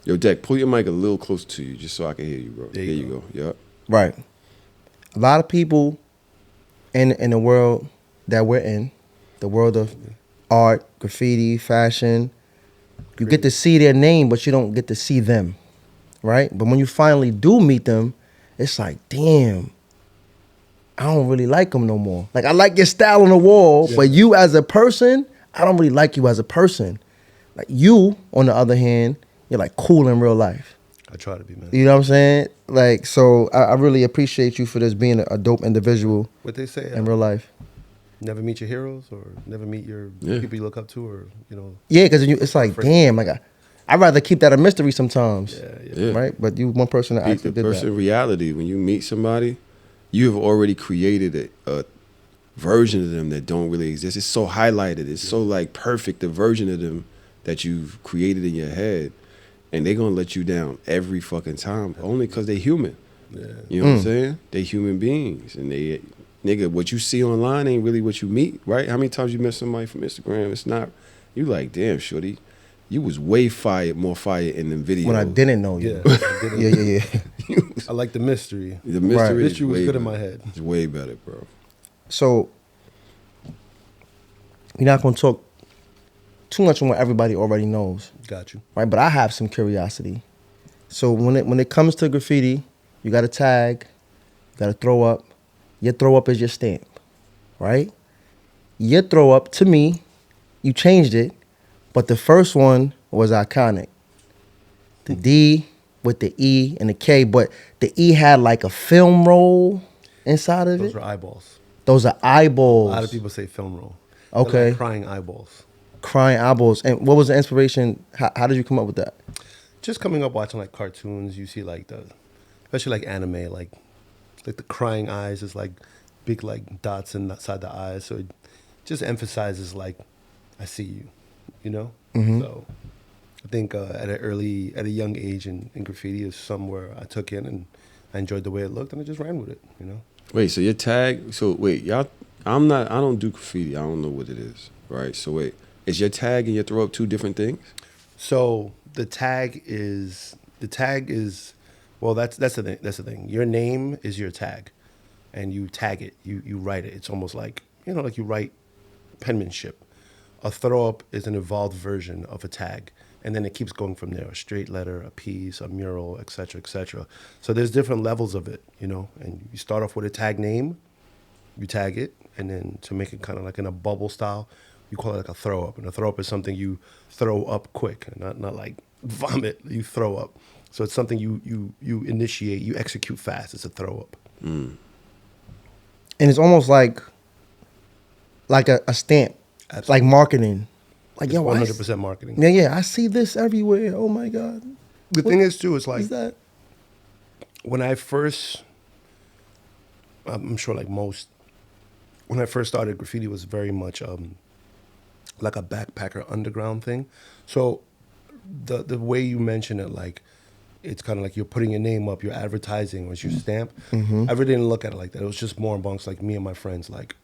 Yo, Dek, pull your mic a little closer to you just so I can hear you, bro. There you go. Yep. Right. A lot of people in the world that we're in, the world of art, graffiti, fashion, you get to see their name, but you don't get to see them, right? But when you finally do meet them, it's like, damn, I don't really like them no more. Like, I like your style on the wall, but you as a person, I don't really like you as a person. Like, you, on the other hand, you're like cool in real life. I try to be, man. You know what I'm saying? Like, so I really appreciate you for just being a dope individual. What they say in real life. Never meet your heroes, or never meet your people you look up to, or Yeah, because it's like, damn, like I'd rather keep that a mystery sometimes. Yeah. Right? But you one person that actually did that. In reality, when you meet somebody, you have already created a version of them that don't really exist. It's so highlighted. It's so like perfect, the version of them that you've created in your head. And they're going to let you down every fucking time, only because they human. Yeah. You know what I'm saying? They human beings. And they, nigga, what you see online ain't really what you meet, right? How many times you met somebody from Instagram? It's not, you like, damn, shorty, you was way more fire in them videos. When I didn't know you. Yeah. I like the mystery. The mystery, mystery was good better. in my head. It's way better, bro. So, we're not going to talk too much on what everybody already knows. Got you. Right, but I have some curiosity. So when it comes to graffiti, you got to tag, you got to throw up. Your throw up is your stamp, right? Your throw up, to me, you changed it, but the first one was iconic. The D with the E and the K, but the E had like a film roll inside of it. Those are eyeballs. Those are eyeballs. A lot of people say film roll. Okay. Like crying eyeballs. Crying eyeballs. And what was the inspiration? How did you come up with that? Just coming up watching like cartoons, you see like especially like anime, like the crying eyes is like big like dots inside the eyes, so it just emphasizes like I see you, you know. Mm-hmm. So I think at a young age in graffiti is somewhere I took in and I enjoyed the way it looked and I just ran with it, you know. Wait, so your tag? So wait, y'all, I don't do graffiti. I don't know what it is, right? So wait. Is your tag and your throw up two different things? So the tag is well, that's the thing. That's the thing. Your name is your tag, and you tag it. You write it. It's almost like like you write penmanship. A throw up is an evolved version of a tag, and then it keeps going from there. A straight letter, a piece, a mural, etc., etc. So there's different levels of it, And you start off with a tag name, you tag it, and then to make it kind of like in a bubble style. You call it like a throw up, and a throw up is something you throw up quick, and not like vomit. You throw up, so it's something you initiate, you execute fast. It's a throw up, and it's almost like a stamp, Absolutely. Like marketing, like it's 100% marketing. Yeah, I see this everywhere. Oh my god! The thing is too, it's like is that when I first, I'm sure like most, when I first started, graffiti was very much like a backpacker underground thing. So the way you mention it, like it's kind of like you're putting your name up, you're advertising, or it's your stamp. Mm-hmm. I really didn't look at it like that. It was just more amongst like me and my friends. Like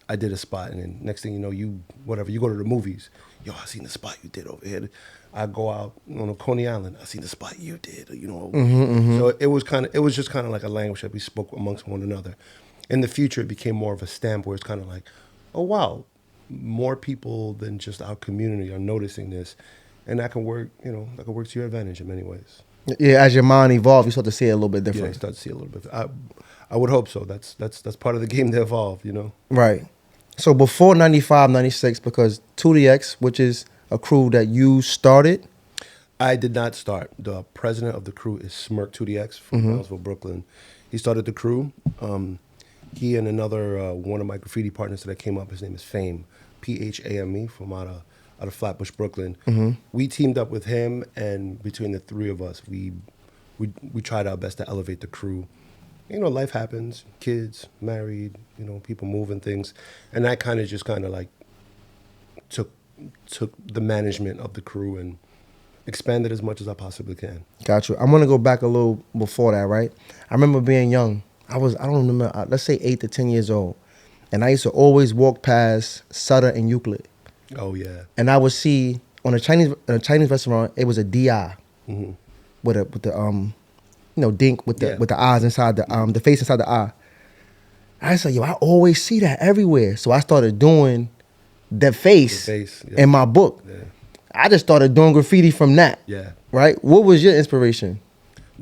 I did a spot, and then next thing you know, you go to the movies. Yo, I seen the spot you did over here. I go out on Coney Island. I seen the spot you did. So it was just kind of like a language that we spoke amongst one another. In the future, it became more of a stamp where it's kind of like, oh wow. More people than just our community are noticing this, and that can work. That can work to your advantage in many ways. Yeah, as your mind evolves, you start to see it a little bit different. Yeah, you start to see it a little bit. I would hope so. That's part of the game to evolve. Right. So before 95, 96, because 2DX, which is a crew that you started. I did not start. The president of the crew is Smirk 2DX from Brownsville, Brooklyn. He started the crew. He and another one of my graffiti partners that came up, his name is Fame, Phame, from out of Flatbush, Brooklyn. Mm-hmm. We teamed up with him, and between the three of us, we tried our best to elevate the crew. Life happens, kids, married, people moving things, and that kind of like took the management of the crew and expanded as much as I possibly can. Got you. I'm gonna go back a little before that, right? I remember being young. I don't remember, let's say 8 to 10 years old. And I used to always walk past Sutter and Euclid. Oh, yeah. And I would see, on a Chinese restaurant, it was a DI. Mm-hmm. with the Dink with Yeah. the eyes inside the face inside the eye. I said, yo, I always see that everywhere. So I started doing the face, Yeah. in my book. Yeah. I just started doing graffiti from that. Yeah. Right? What was your inspiration?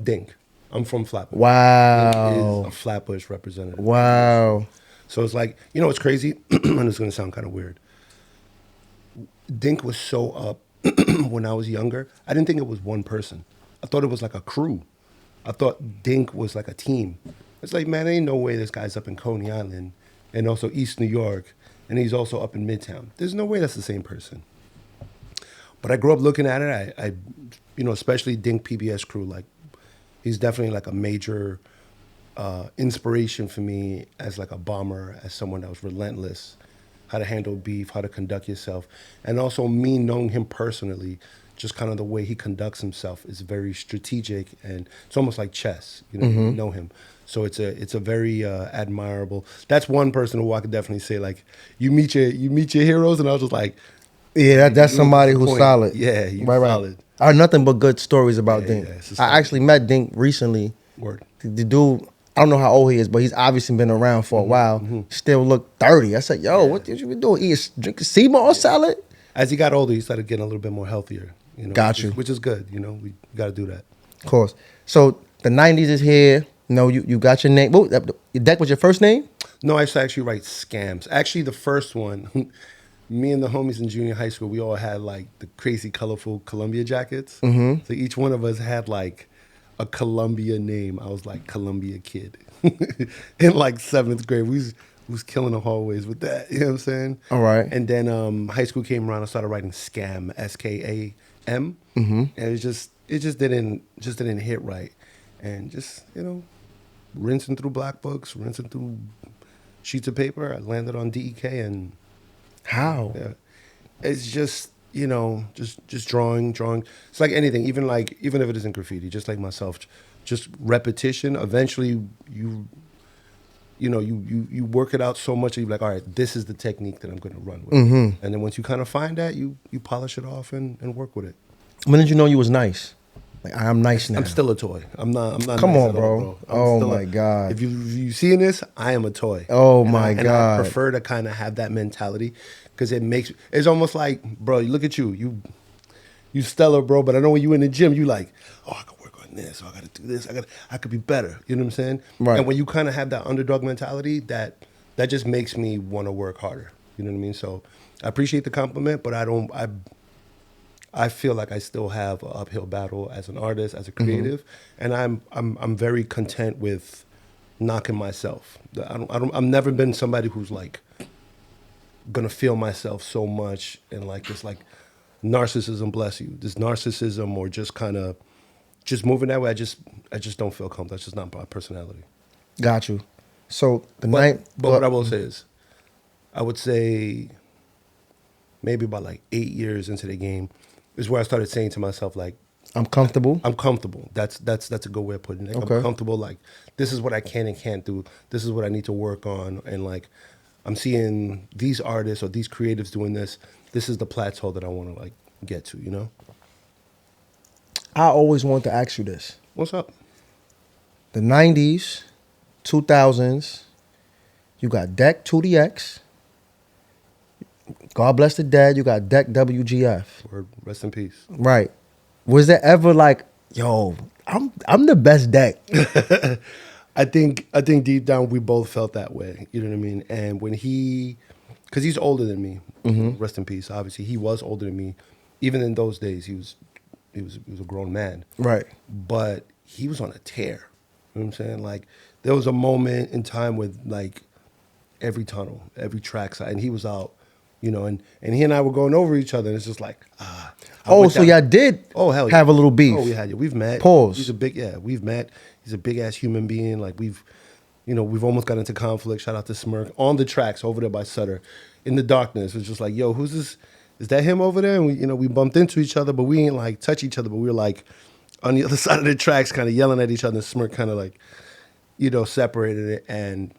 Dink. I'm from Flatbush. Dink is Wow. a Flatbush representative. Wow. So it's like, it's crazy, and it's going to sound kind of weird. Dink was so up when I was younger. I didn't think it was one person. I thought it was like a crew. I thought Dink was like a team. It's like, man, ain't no way this guy's up in Coney Island and also East New York, and he's also up in Midtown. There's no way that's the same person. But I grew up looking at it. I especially Dink PBS crew, like, he's definitely like a major inspiration for me as like a bomber, as someone that was relentless, how to handle beef, how to conduct yourself. And also me knowing him personally, just kind of the way he conducts himself is very strategic, and it's almost like chess. You know him. So it's a very admirable. That's one person who I could definitely say, like, you meet your heroes, and I was just like, Yeah, that's somebody who's point. solid. Yeah, you right. solid. I heard nothing but good stories about Yeah, Dink. yeah, it's a I solid. actually met Dink recently. Word. The dude, I don't know how old he is, but he's obviously been around for a while. Still look 30. I said, yo, what did you been doing? Drink sea moss salad? As he got older, he started getting a little bit more healthier. Got you. Which is good. We got to do that. Of course. So the 90s is here. You got your name. What, Dek was your first name? No, I used to actually write scams. Actually, the first one, me and the homies in junior high school, we all had like the crazy, colorful Columbia jackets. Mm-hmm. So each one of us had like a Columbia name. I was like Columbia Kid. In like 7th grade, we was killing the hallways with that. You know what I'm saying? All right. And then high school came around. I started writing Scam, SKAM, and it just didn't hit right, and just rinsing through black books, rinsing through sheets of paper. I landed on DEK, and How? yeah, it's just just drawing. It's like anything, even if it isn't graffiti, just like myself, just repetition. Eventually, you work it out so much that you're like, all right, this is the technique that I'm going to run with. And then once you kind of find that, you polish it off and work with it. When did you know you was nice? Like, I'm nice now. I'm still a toy. I'm not. Come nice on, at bro. all, Oh still my God. If you seeing this, I am a toy. Oh And my and God. I prefer to kind of have that mentality, because it's almost like, bro, you look at you stellar, bro. But I know when you in the gym, you like, oh, I could work on this. Oh, I got to do this. I could be better. You know what I'm saying? Right. And when you kind of have that underdog mentality, that just makes me want to work harder. You know what I mean? So I appreciate the compliment, but I feel like I still have an uphill battle as an artist, as a creative, and I'm very content with knocking myself. I've never been somebody who's like gonna feel myself so much and like this like narcissism, bless you, this narcissism, or just kind of just moving that way. I just don't feel comfortable. That's just not my personality. Got you. So the But night. what I will say is, I would say maybe about like 8 years into the game is where I started saying to myself, like, I'm comfortable. I'm comfortable. That's a good way of putting it. Like, Okay. I'm comfortable. Like, this is what I can and can't do. This is what I need to work on. And like, I'm seeing these artists or these creatives doing this. This is the plateau that I want to like get to. I always wanted to ask you this. What's up? The 90s, 2000s, you got Dek 2DX. God bless the dead. You got Dek WGF. Word, rest in peace. Right. Was there ever like, yo, I'm the best Dek? I think deep down we both felt that way. You know what I mean? And when because he's older than me, rest in peace. Obviously, he was older than me. Even in those days, he was a grown man. Right. But he was on a tear. You know what I'm saying? Like, there was a moment in time with like every tunnel, every trackside, and he was out. And he and I were going over each other, and it's just like, I Oh, went so down. y'all did Oh, hell have yeah. a little beef. Oh, we've met. Pause. We've met. He's a big ass human being. Like, we've almost got into conflict. Shout out to Smirk on the tracks over there by Sutter, in the darkness. It's just like, yo, who's this? Is that him over there? And we bumped into each other, but we ain't like touch each other. But we were like on the other side of the tracks, kind of yelling at each other. And Smirk kind of like, separated it. And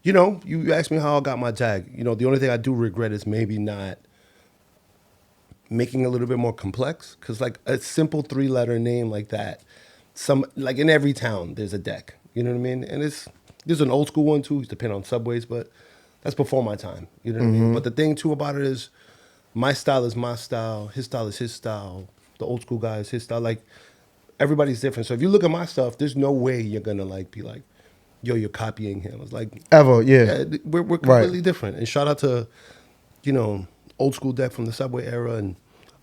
you asked me how I got my tag. The only thing I do regret is maybe not making it a little bit more complex. Because like a simple 3-letter name like that, like in every town there's a Dek. You know what I mean? And there's an old school one too. Used to paint on subways, but that's before my time. You know what I mean? But the thing too about it is, my style is my style. His style is his style. The old school guy is his style. Like everybody's different. So if you look at my stuff, there's no way you're gonna like be like, yo, you're copying him. It's like Ever, yeah. we're completely different. And shout out to, old school Dek from the subway era and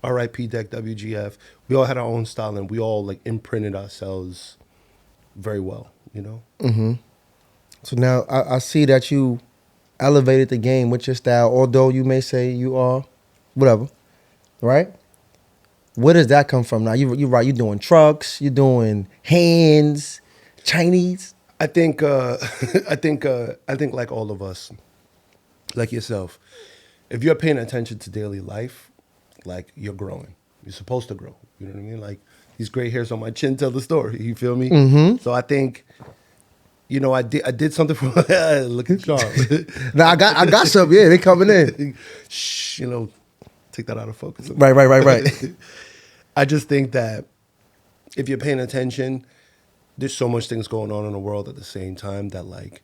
R.I.P. Dek WGF. We all had our own style and we all like imprinted ourselves very well. So now I see that you elevated the game with your style, although you may say you are whatever, right? Where does that come from now? You're doing trucks, you're doing hands, Chinese. I think I think like all of us, like yourself, if you're paying attention to daily life, like you're growing. You're supposed to grow. You know what I mean? Like these gray hairs on my chin tell the story. You feel me? So I think, I did something for look at Charles. Now I got some. Yeah, they coming in. Shh, take that out of focus. Right. I just think that if you're paying attention, there's so much things going on in the world at the same time that like,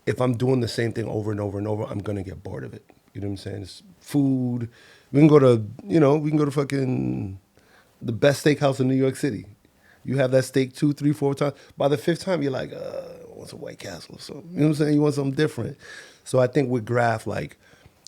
if I'm doing the same thing over and over and over, I'm gonna get bored of it. You know what I'm saying? It's food. We can go to fucking the best steakhouse in New York City. You have that steak 2, 3, 4 times. By the 5th time, you're like, I want some White Castle or something. You know what I'm saying? You want something different. So I think with Graph, like,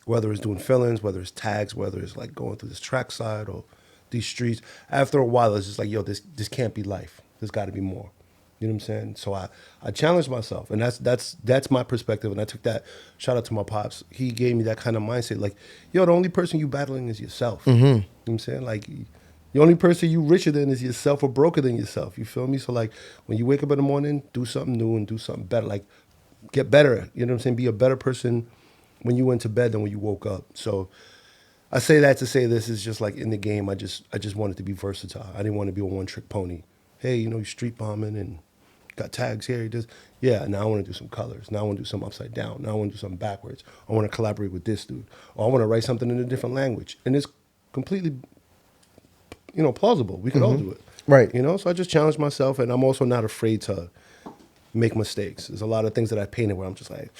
whether it's doing fill-ins, whether it's tags, whether it's like going through this trackside or these streets, after a while, it's just like, yo, this can't be life. There's got to be more. You know what I'm saying? So I challenged myself, and that's my perspective. And I took that. Shout out to my pops. He gave me that kind of mindset. Like, yo, the only person you battling is yourself. You know what I'm saying? Like, the only person you richer than is yourself or broker than yourself. You feel me? So like, when you wake up in the morning, do something new and do something better. Like, get better. You know what I'm saying? Be a better person when you went to bed than when you woke up. So I say that to say this is just like in the game. I just wanted to be versatile. I didn't want to be a one-trick pony. Hey, you're street bombing and got tags here. He does. Yeah, now I want to do some colors. Now I want to do something upside down. Now I want to do something backwards. I want to collaborate with this dude. Or I want to write something in a different language. And it's completely, plausible. We could all do it. Right. So I just challenged myself, and I'm also not afraid to make mistakes. There's a lot of things that I painted where I'm just like,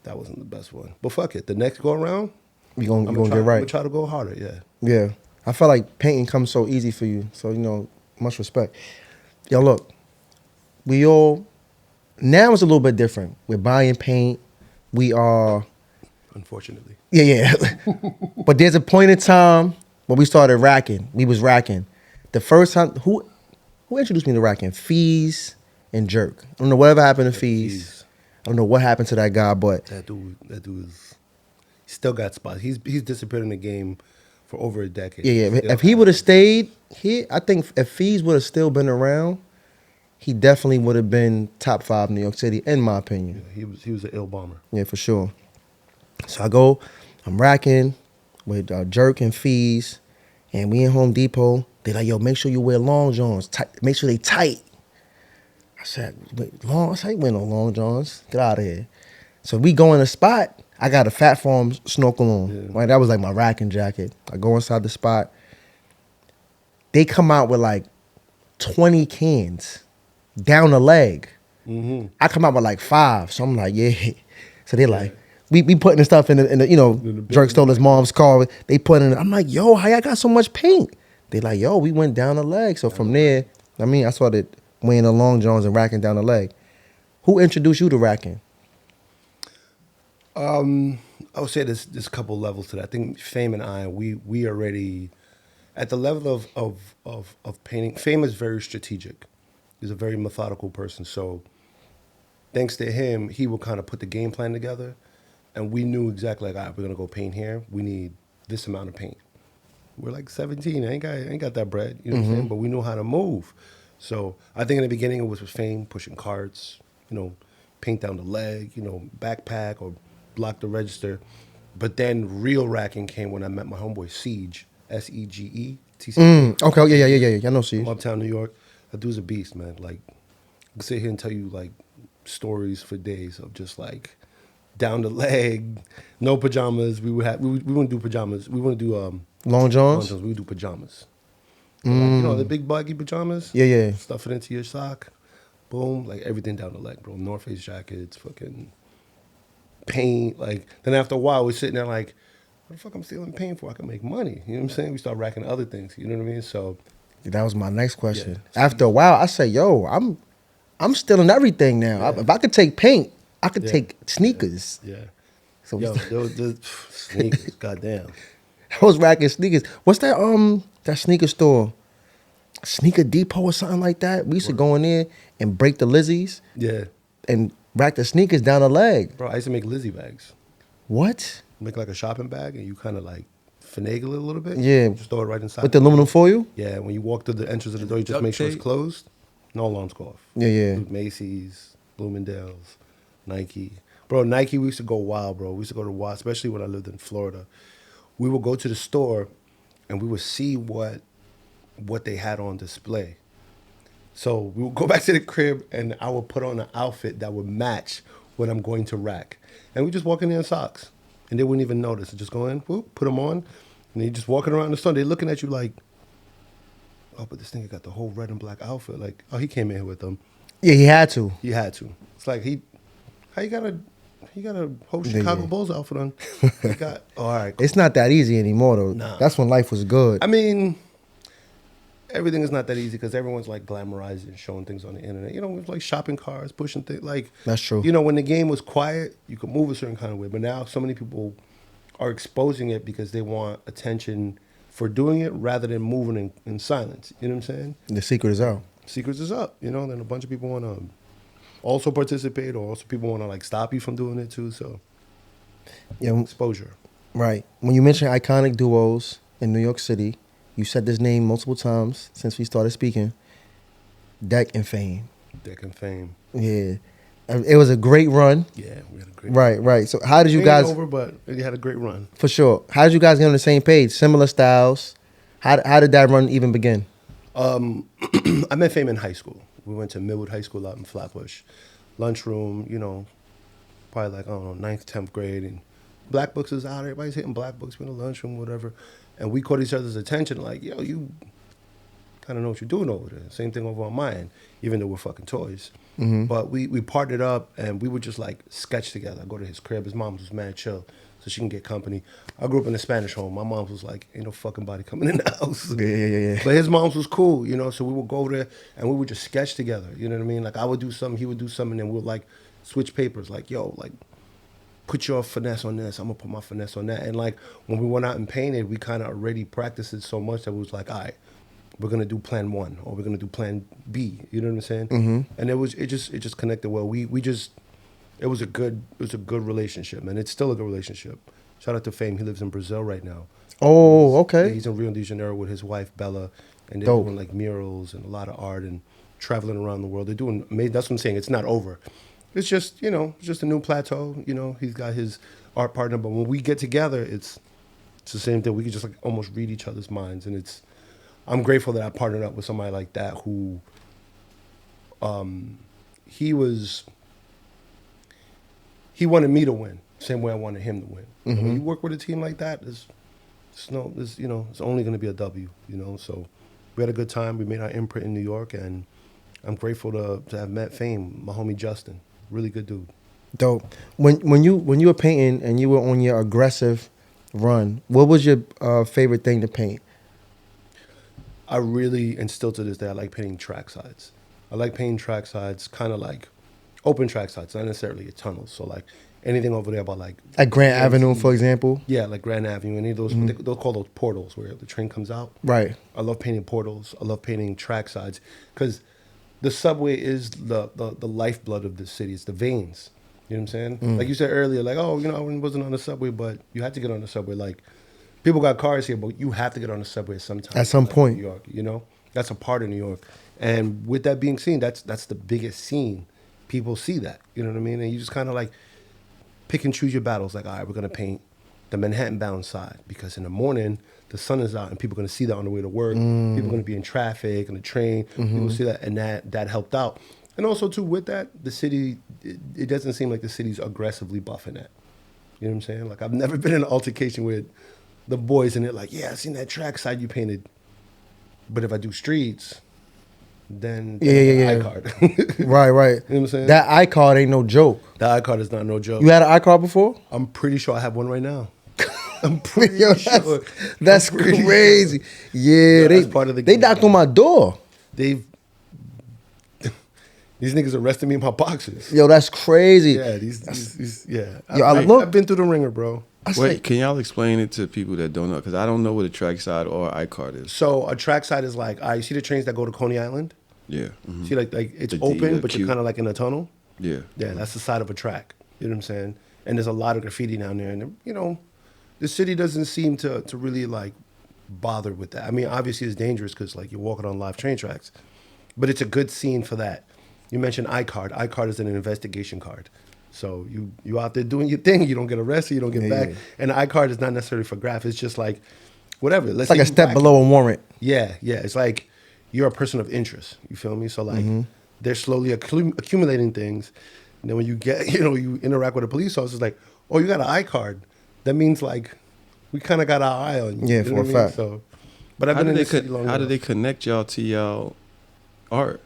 that wasn't the best one. But fuck it. The next go around, You gonna get right. I'm going to try to go harder, yeah. Yeah. I feel like painting comes so easy for you. So, much respect. Yo, look. Now it's a little bit different. We're buying paint. We are. Unfortunately. Yeah. But there's a point in time when we started racking. We was racking. The first time, who introduced me to racking? Fees and Jerk. I don't know whatever happened to Fees. I don't know what happened to that guy, but. That dude is, he still got spots. He's disappeared in the game for over a decade. Yeah. If he would have stayed here, I think if Fees would have still been around, he definitely would have been top 5 in New York City, in my opinion. Yeah, he was an ill bomber. Yeah, for sure. So I'm racking with Jerk and Fees, and we in Home Depot. They like, yo, make sure you wear long johns. Make sure they tight. I said, wait, long? I said, I ain't wearing no long johns. Get out of here. So we go in a spot. I got a Fat Farm snorkel on. Yeah. Right, that was like my racking jacket. I go inside the spot. They come out with like 20 cans. Down the leg. I come out with like 5. So I'm like, yeah. So they're like, we putting the stuff in the Jerk stole his mom's car. They put in it. I'm like, yo, how y'all got so much paint? They like, yo, we went down the leg. So from there, I started wearing the long johns and racking down the leg. Who introduced you to racking? I would say there's a couple levels to that. I think Fame and I, we already, at the level of painting, Fame is very strategic. He's a very methodical person. So thanks to him, he would kind of put the game plan together. And we knew exactly like, all right, we're going to go paint here. We need this amount of paint. We're like 17. I ain't got that bread. You know what I'm saying? But we knew how to move. So I think in the beginning it was with Fame, pushing carts, paint down the leg, backpack or block the register. But then real racking came when I met my homeboy Siege, SEGE. Okay, yeah. I know Siege. From uptown New York. That dude's a beast, man. Like, I can sit here and tell you like stories for days of just like down the leg, no pajamas. We wouldn't do pajamas. We wouldn't do Long Long Johns? Johns. We would do pajamas. Like, you know, the big baggy pajamas? Yeah, yeah. Stuff it into your sock. Boom. Like everything down the leg, bro. North Face jackets, fucking paint. Like, then after a while, we're sitting there like, what the fuck I'm stealing paint for? I can make money. You know what I'm saying? We start racking other things. You know what I mean? So, That was my next question. Yeah. After a while, I say, yo, I'm stealing everything now. Yeah. If I could take paint, I could Yeah. take sneakers. yeah. So Yo, those sneakers, goddamn. I was racking sneakers. What's that sneaker store? Sneaker Depot or something like that. We used to go in there and break the Lizzies Yeah. and rack the sneakers down the leg. Bro, I used to make Lizzie bags. What? Make like a shopping bag and you kind of like finagle it a little bit. Yeah. Just throw it right inside. With the aluminum foil? Yeah, when you walk through the entrance of the door, you just Duct make sure it's tape. closed. No alarms go off. Yeah, yeah. Macy's, Bloomingdale's, Nike. Bro, Nike, we used to go wild, bro. We used to go to wild, especially when I lived in Florida. We would go to the store and we would see what they had on display. So we would go back to the crib and I would put on an outfit that would match what I'm going to rack. And we just walk in there in socks. And they wouldn't even notice. Just go in, whoop, put them on, and you just walking around the store. They're looking at you like, oh, but this nigga got the whole red and black outfit. Like, oh, he came in here with them. Yeah, he had to. He had to. It's like how you got a whole Yeah, Chicago yeah. Bulls outfit on. He got, oh, all right. Cool. It's not that easy anymore, though. Nah. That's when life was good. I mean, everything is not that easy because everyone's like glamorizing, showing things on the internet. You know, it's like shopping cars, pushing things. Like, That's true. You know, when the game was quiet, you could move a certain kind of way. But now so many people are exposing it because they want attention for doing it rather than moving in silence. You know what I'm saying? The secret is out. Secrets is up, you know, then a bunch of people want to also participate or also people want to like stop you from doing it too. So Yeah, exposure. right. When you mention iconic duos in New York City, you said this name multiple times since we started speaking. Dek and Fame. Dek and Fame. Yeah. It was a great run. Yeah, we had a great Right, right. So how did you Ain't guys, over, but you had a great run. for sure, how did you guys get on the same page? Similar styles? How did that run even begin? I met Fame in high school. We went to Millwood High School out in Flatbush. Lunchroom, you know, probably like, I don't know, 9th, 10th grade. And Black Books is out. Everybody's hitting Black Books in the lunchroom, whatever. And we caught each other's attention like, yo, you kind of know what you're doing over there. Same thing over on my end, even though we're fucking toys. But we partnered up and we would just like sketch together. I go to his crib. His mom was mad chill, so she can get company. I grew up in a Spanish home. My mom was like, ain't no fucking body coming in the house. Yeah. But his mom's was cool, you know, so we would go there and we would just sketch together. You know what I mean? Like I would do something, he would do something, and we would like switch papers. Like, yo, like put your finesse on this. I'm gonna put my finesse on that. And like when we went out and painted, we kind of already practiced it so much that we was like, all right, we're gonna do plan 1 or we're gonna do plan B. You know what I'm saying? And it just connected well. It was a good relationship, man. It's still a good relationship. Shout out to Fame. He lives in Brazil right now. Oh, Yeah, okay. he's in Rio de Janeiro with his wife Bella, and they're Dope. doing like murals and a lot of art and traveling around the world. They're doing amazing. That's what I'm saying. It's not over. It's just, you know, it's just a new plateau. You know, he's got his art partner, but when we get together, it's the same thing. We can just like almost read each other's minds, and I'm grateful that I partnered up with somebody like that who, he wanted me to win, same way I wanted him to win. And when you work with a team like that, it's only going to be a W, you know. So we had a good time. We made our imprint in New York, and I'm grateful to have met Fame, my homie Justin, really good dude. Dope. When you were painting and you were on your aggressive run, what was your favorite thing to paint? I really, and still to this day, I like painting track sides. I like painting track sides, kind of like open track sides, not necessarily a tunnel. So like anything over there about like At Grant Avenue, for example. yeah, like Grand Avenue, any of those, they'll call those portals where the train comes out. Right. I love painting portals. I love painting track sides because the subway is the lifeblood of the city. It's the veins. You know what I'm saying? Like you said earlier, like, oh, you know, I wasn't on the subway, but you had to get on the subway. Like, people got cars here, but you have to get on the subway at some time. At some like point. New York, you know? That's a part of New York. And with that being seen, that's the biggest scene. People see that. You know what I mean? And you just kind of like pick and choose your battles. Like, all right, we're going to paint the Manhattan-bound side because in the morning, the sun is out and people are going to see that on the way to work. People are going to be in traffic, on the train. People see that, and that helped out. And also, too, with that, the city, it doesn't seem like the city's aggressively buffing that. You know what I'm saying? Like, I've never been in an altercation with the boys in it like, yeah, I seen that trackside you painted. But if I do streets, then Yeah. iCard. Right. You know what I'm saying? That iCard ain't no joke. The iCard is not no joke. You had an iCard before? I'm pretty sure I have one right now. I'm pretty Yo, sure. that's I'm pretty crazy. sure. Yeah, Yo, that's part of the they game, knocked man. on my door. These niggas arrested me in my boxes. Yo, that's crazy. Yeah, these yeah. Yo, I've been through the ringer, bro. I Wait, say, can y'all explain it to people that don't know? Because I don't know what a trackside or iCard is. So a trackside is like, you see the trains that go to Coney Island? Yeah. Mhm. See, like it's The D, open, but Q. you're kind of like in a tunnel. Yeah. Yeah, that's the side of a track. You know what I'm saying? And there's a lot of graffiti down there, and the city doesn't seem to really like bother with that. I mean, obviously it's dangerous because like you're walking on live train tracks, but it's a good scene for that. You mentioned iCard. iCard is an investigation card. So you out there doing your thing. You don't get arrested. You don't get back. yeah. And the iCard is not necessarily for graph. It's just like whatever. Let's it's like say a you step rack- below a warrant. Yeah. It's like you're a person of interest. You feel me? So like Mm-hmm. they're slowly accumulating things. And then when you get, you interact with a police officer, it's like, oh, you got an iCard. That means like we kind of got our eye on you. Yeah, You know for what a I mean? fact. So, but I've How been did in they the city long how enough. did they connect y'all to y'all art?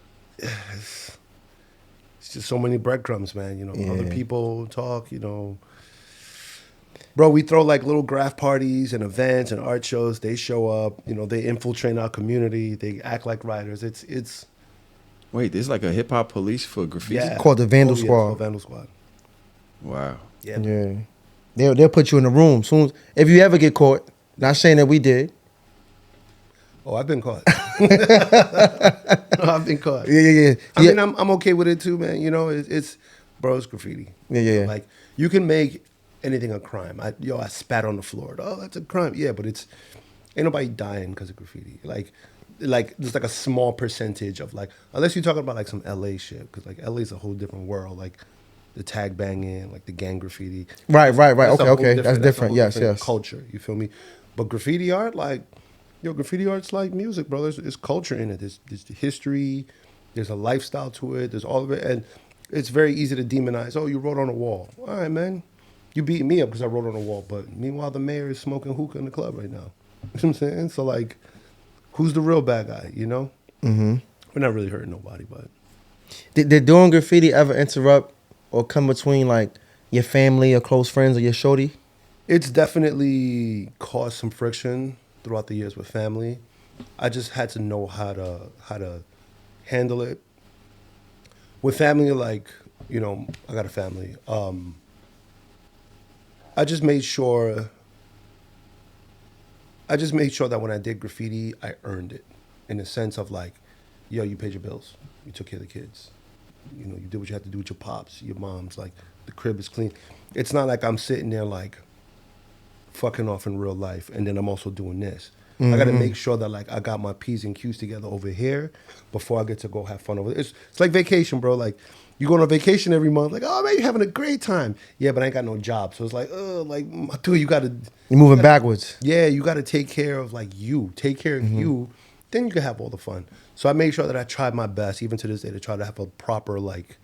It's just so many breadcrumbs, man. Other Yeah. people talk. Bro, we throw like little graph parties and events and art shows. They show up. They infiltrate our community. They act like writers. It's Wait, there's like a hip hop police for graffiti? yeah. Called the Vandal It's Squad. called Vandal Squad. Wow. Yeah. Yeah. They'll put you in the room soon if you ever get caught. Not saying that we did. Oh, I've been caught. I've been caught. Yeah. I mean, I'm okay with it too, man. It's graffiti. Yeah. Like you can make anything a crime. I spat on the floor. Oh, that's a crime. Yeah, but ain't nobody dying because of graffiti. Like there's like a small percentage of like, unless you're talking about like some LA shit, because like LA is a whole different world. Like the tag banging, like the gang graffiti. Right. That's a whole Okay. That's a different. whole Yes, different yes. Culture. You feel me? But graffiti art, like, graffiti art's like music, bro. There's culture in it. There's history. There's a lifestyle to it. There's all of it. And it's very easy to demonize. Oh, you wrote on a wall. All right, man. You beat me up because I wrote on a wall. But meanwhile, the mayor is smoking hookah in the club right now. You know what I'm saying? So, like, who's the real bad guy, Mm-hmm. We're not really hurting nobody, but. Did doing graffiti ever interrupt or come between like your family or close friends or your shorty? It's definitely caused some friction throughout the years with family. I just had to know how to handle it. With family, like, I got a family. I just made sure that when I did graffiti, I earned it. In the sense of like, yo, you paid your bills. You took care of the kids. You did what you had to do with your pops, your moms. Like, the crib is clean. It's not like I'm sitting there like fucking off in real life and then I'm also doing this. I got to make sure that like I got my P's and Q's together over here before I get to go have fun over there. It's like vacation, bro. Like, you go on a vacation every month, like, oh man, you're having a great time. Yeah, but I ain't got no job. So it's like, dude, you gotta You're moving backwards. Yeah, you gotta take care of like you. Take care of you. Then you can have all the fun. So I made sure that I tried my best, even to this day, to try to have a proper like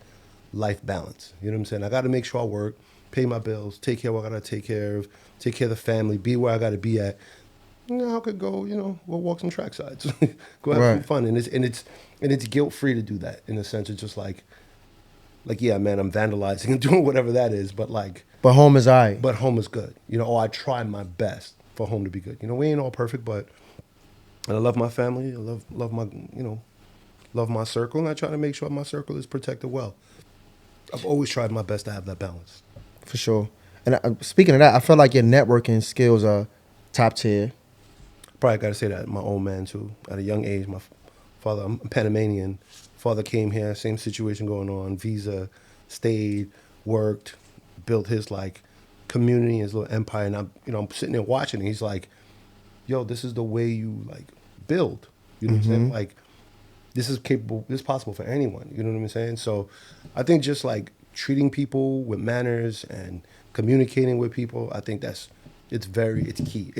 life balance. You know what I'm saying? I gotta make sure I work, pay my bills, take care of what I gotta take care of the family, be where I gotta be at. I could go, go walk some track sides, go have some fun, and it's guilt free to do that. In a sense, it's just like yeah, man, I'm vandalizing and doing whatever that is, but like, But home is alright. but home is good. I try my best for home to be good. We ain't all perfect, but and I love my family. I love my love my circle, and I try to make sure my circle is protected well. I've always tried my best to have that balance. For sure. And speaking of that, I feel like your networking skills are top tier. Probably got to say that my old man too. At a young age, my father, I'm Panamanian. Father came here, same situation going on. Visa, stayed, worked, built his like community, his little empire. And I'm sitting there watching, and he's like, "Yo, this is the way you like build." You know what I'm saying? Like, this is capable. This is possible for anyone. You know what I'm saying? So, I think just like treating people with manners and communicating with people, I think it's key.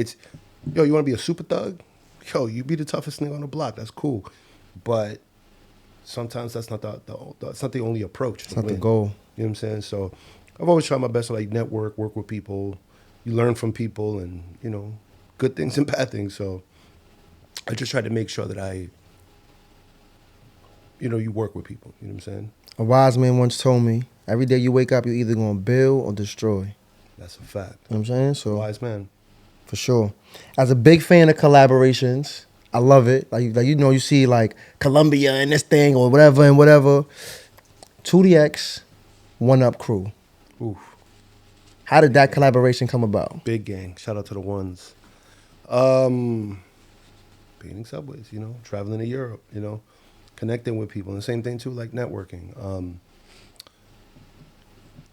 Yo, you want to be a super thug? Yo, you be the toughest nigga on the block. That's cool, but sometimes that's not that's not the only approach. It's not the goal. You know what I'm saying? So I've always tried my best to like network, work with people. You learn from people, and good things and bad things. So I just try to make sure that you work with people. You know what I'm saying? A wise man once told me, every day you wake up, you're either going to build or destroy. That's a fact. You know what I'm saying? So, Wise man. for sure. As a big fan of collaborations, I love it. Like you see like Columbia and this thing or whatever and whatever. 2DX, One Up Crew. Oof. How did that collaboration come about? Big gang. Shout out to the ones. Painting subways, traveling to Europe, connecting with people. And the same thing too, like networking.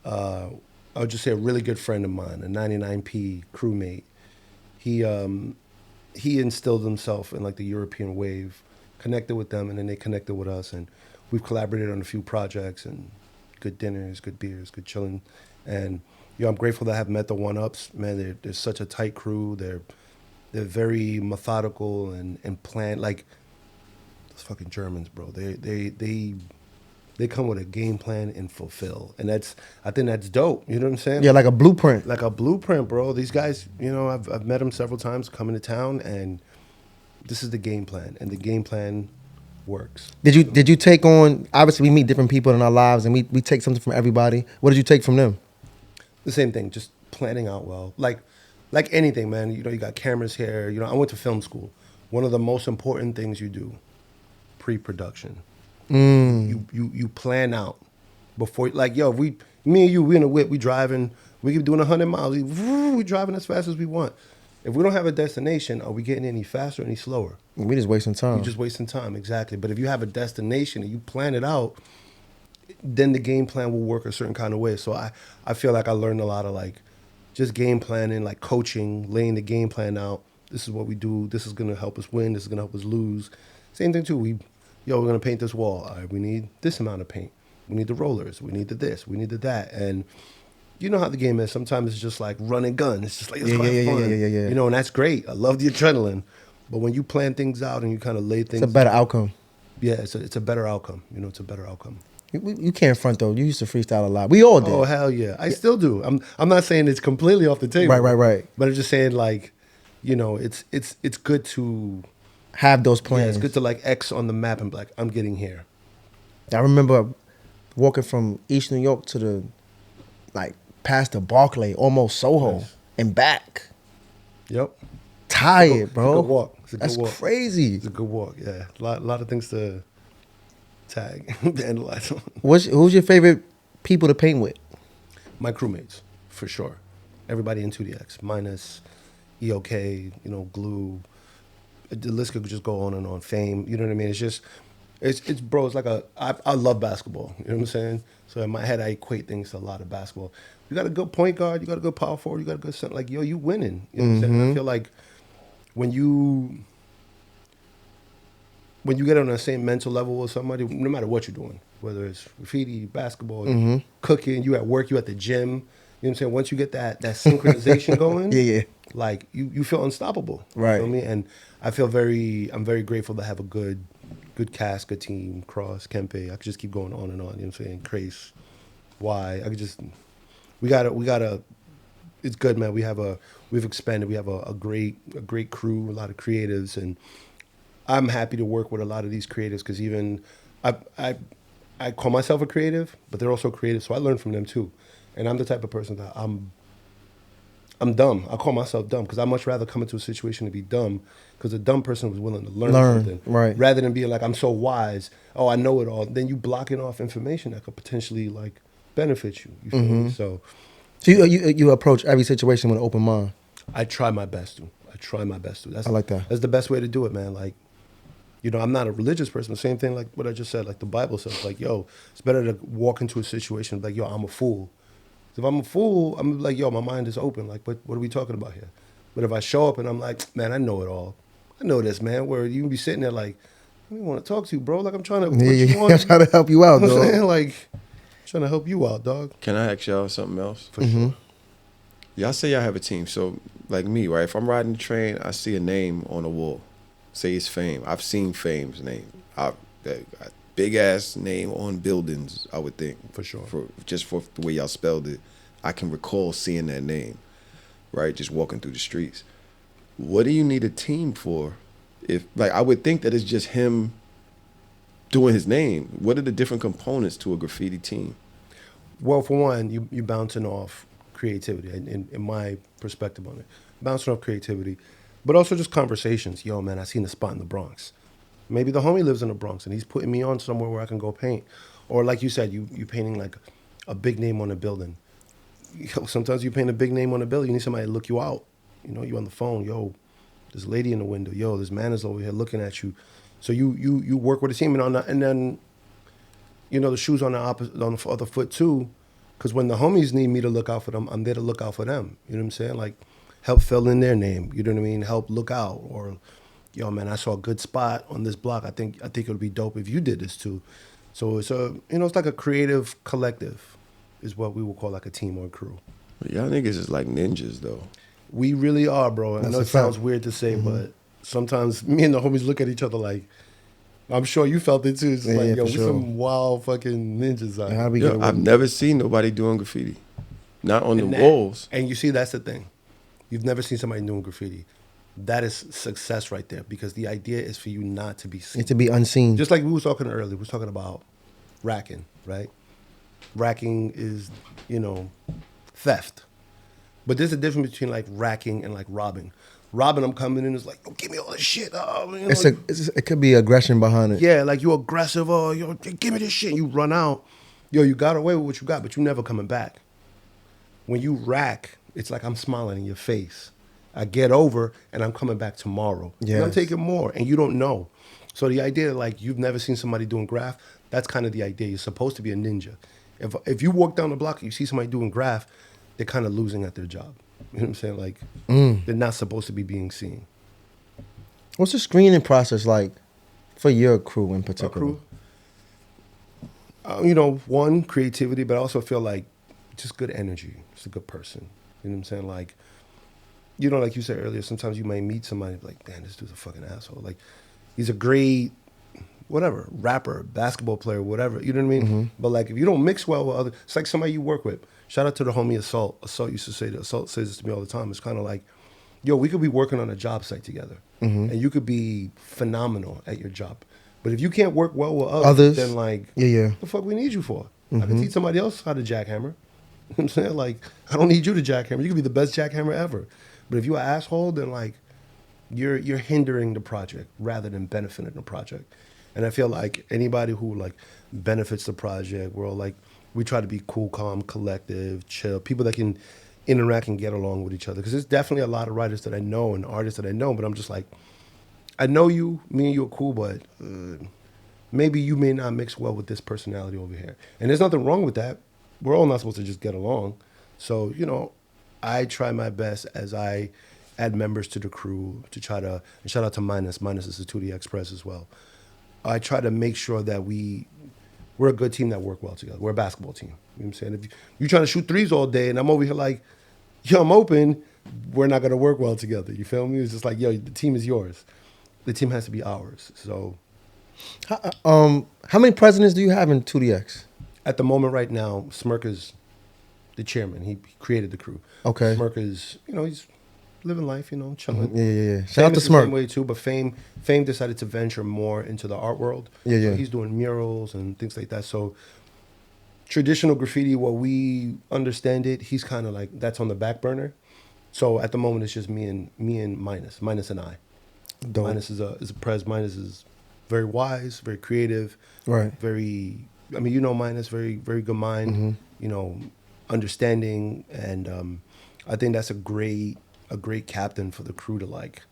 I would just say a really good friend of mine, a 99p crewmate. He instilled himself in like the European wave, connected with them, and then they connected with us, and we've collaborated on a few projects and good dinners, good beers, good chilling, and I'm grateful that I have met the One Ups. Man, they're such a tight crew. They're very methodical and planned. Like those fucking Germans, bro. They come with a game plan and fulfill, and I think that's dope. You know what I'm saying? Yeah, like a blueprint. Like a blueprint, bro. These guys, I've met them several times coming to town, and this is the game plan, and the game plan works. Did you take on? Obviously, we meet different people in our lives, and we take something from everybody. What did you take from them? The same thing, just planning out well. Like anything, man. You got cameras here. I went to film school. One of the most important things you do, pre-production. You plan out before. Like, yo, me and you, we in a whip, we driving. We keep doing 100 miles. We driving as fast as we want. If we don't have a destination, are we getting any faster, any slower? We just wasting time. You're just wasting time, exactly. But if you have a destination and you plan it out, then the game plan will work a certain kind of way. So I feel like I learned a lot of like just game planning, like coaching, laying the game plan out. This is what we do. This is going to help us win. This is going to help us lose. Same thing too. We're going to paint this wall. All right, we need this amount of paint. We need the rollers. We need the this. We need the that. And you know how the game is. Sometimes it's just like run and gun. It's just like, it's fun. Yeah. And that's great. I love the adrenaline. But when you plan things out and you kind of lay things, it's a better outcome. Yeah, it's a better outcome. It's a better outcome. You can't front though. You used to freestyle a lot. We all did. Oh hell yeah, I still do. I'm not saying it's completely off the table. Right. But I'm just saying like, it's good to have those plans. Yeah, it's good to like X on the map and be like, I'm getting here. I remember walking from East New York to past the Barclay, almost Soho, and back. Yep. Tired, bro. It's a good walk. That's crazy. It's a good walk. Yeah, a lot of things to tag, analyze on. Who's your favorite people to paint with? My crewmates, for sure. Everybody in 2DX, minus EOK, Glue. The list could just go on and on. Fame, you know what I mean? It's just, it's bro. It's like I love basketball. You know what I'm saying? So in my head, I equate things to a lot of basketball. You got a good point guard. You got a good power forward. You got a good center. Like, yo, you winning. You know what I'm saying? I feel like when you get on the same mental level with somebody, no matter what you're doing, whether it's graffiti, basketball, cooking, you at work, you at the gym, you know what I'm saying? Once you get that synchronization going, yeah, like you feel unstoppable. Right. You know what I mean? And I'm very grateful to have a good cast, good team, Cross, Kempe. I could just keep going on and on, you know what I'm saying? Craze, why? I could just, we gotta, it's good, man. We've expanded. We have a great crew, a lot of creatives, and I'm happy to work with a lot of these creatives because even I call myself a creative, but they're also creative, so I learn from them too. And I'm the type of person that I'm dumb. I call myself dumb because I'd much rather come into a situation to be dumb because a dumb person was willing to learn something. Right. Rather than being like, I'm so wise, oh, I know it all. Then you blocking off information that could potentially like benefit you. You feel me? So you approach every situation with an open mind. I try my best to. I like that. That's the best way to do it, man. Like, I'm not a religious person. The same thing like what I just said, like the Bible says, like, yo, it's better to walk into a situation like, yo, I'm a fool. If I'm a fool, I'm like, yo, my mind is open. Like, what are we talking about here? But if I show up and I'm like, man, I know it all. I know this, man. Where you can be sitting there like, I don't want to talk to you, bro. Like, I'm trying to put you on. I'm trying to help you out, You know what I'm dog. saying? Like, trying to help you out, dog. Can I ask y'all something else? For sure. Y'all say y'all have a team. So, like me, right? If I'm riding the train, I see a name on the wall. Say it's Fame. I've seen Fame's name. Big ass name on buildings, I would think. For sure. Just for the way y'all spelled it. I can recall seeing that name, right? Just walking through the streets. what do you need a team for? If like I would think that it's just him doing his name. What are the different components to a graffiti team? Well, for one, you bouncing off creativity, in my perspective on it, bouncing off creativity, but also just conversations. Yo, man, I seen a spot in the Bronx. Maybe the homie lives in the Bronx and he's putting me on somewhere where I can go paint. Or like you said, you painting like a big name on a building. Yo, sometimes you paint a big name on a building, you need somebody to look you out. You know, you on the phone, yo, this lady in the window, yo, this man is over here looking at you. So you work with a team, and then you know the shoes on the other foot too, because when the homies need me to look out for them, I'm there to look out for them. You know what I'm saying? Like help fill in their name. You know what I mean? Help look out. Or yo, man, I saw a good spot on this block. I think it would be dope if you did this too. So it's it's like a creative collective, is what we would call like a team or a crew. Y'all niggas is like ninjas though. We really are, bro. I That's know a it sounds fact. weird to say, but sometimes me and the homies look at each other like, I'm sure you felt it too. It's Yeah, like, yeah, yo, for we sure. some wild fucking ninjas out And how here. we get Yo, away I've with it. never seen nobody doing graffiti. Not on the And that- walls. And you see, that's the thing. You've never seen somebody doing graffiti. That is success right there, because the idea is for you not to be seen. It to be unseen. Just like we was talking earlier, we was talking about racking, right? Racking is, theft. But there's a difference between like racking and like robbing. Robbing, I'm coming in, it's like, yo, give me all this shit. It could be aggression behind it. Yeah, like you aggressive. Oh, yo, give me this shit. You run out. Yo, you got away with what you got, but you never coming back. When you rack, it's like I'm smiling in your face. I get over and I'm coming back tomorrow. And I'm Yes. taking more, and you don't know. So the idea, like you've never seen somebody doing graph, that's kind of the idea. You're supposed to be a ninja. If you walk down the block and you see somebody doing graph, they're kind of losing at their job. You know what I'm saying? Like they're not supposed to be being seen. What's the screening process like for your crew in Our particular? crew, one, creativity, but I also feel like just good energy. Just a good person. You know what I'm saying? Like, like you said earlier, sometimes you might meet somebody like, damn, this dude's a fucking asshole. Like, he's a great, whatever, rapper, basketball player, whatever. You know what I mean? Mm-hmm. But like, if you don't mix well with other, it's like somebody you work with. Shout out to the homie Assault. Assault used to say that. Assault says this to me all the time. It's kind of like, yo, we could be working on a job site together, Mm-hmm. and you could be phenomenal at your job. But if you can't work well with others, Others? then like, Yeah. the fuck we need you for? I Mm-hmm. can teach somebody else how to jackhammer. You know what I'm saying? Like, I don't need you to jackhammer. You could be the best jackhammer ever. But if you're an asshole, then like, you're hindering the project rather than benefiting the project. And I feel like anybody who like benefits the project, we're all like, we try to be cool, calm, collective, chill, people that can interact and get along with each other. Because there's definitely a lot of writers that I know and artists that I know, but I'm just like, I know you, me and you are cool, but maybe you may not mix well with this personality over here. And there's nothing wrong with that. We're all not supposed to just get along. So, I try my best as I add members to the crew to try to, and shout out to Minus. Minus is the 2D Express as well. I try to make sure that we're a good team that work well together. We're a basketball team. You know what I'm saying? If you're trying to shoot threes all day and I'm over here like, yo, I'm open, we're not going to work well together. You feel me? It's just like, yo, the team is yours. The team has to be ours. So How many presidents do you have in 2DX? at the moment right now, Smirk is the chairman. He created the crew. Okay. Smirk is, he's living life, chilling. Yeah. Shout Fame out to is the Smirk. same way too, but Fame decided to venture more into the art world. Yeah, So yeah. he's doing murals and things like that. So traditional graffiti, what we understand it, he's kind of like that's on the back burner. So at the moment, it's just me and Minus and I. Dope. Minus is a pres. Minus is very wise, very creative, Right. very. I mean, Minus, very very good mind. Understanding, and I think that's a great captain for the crew to like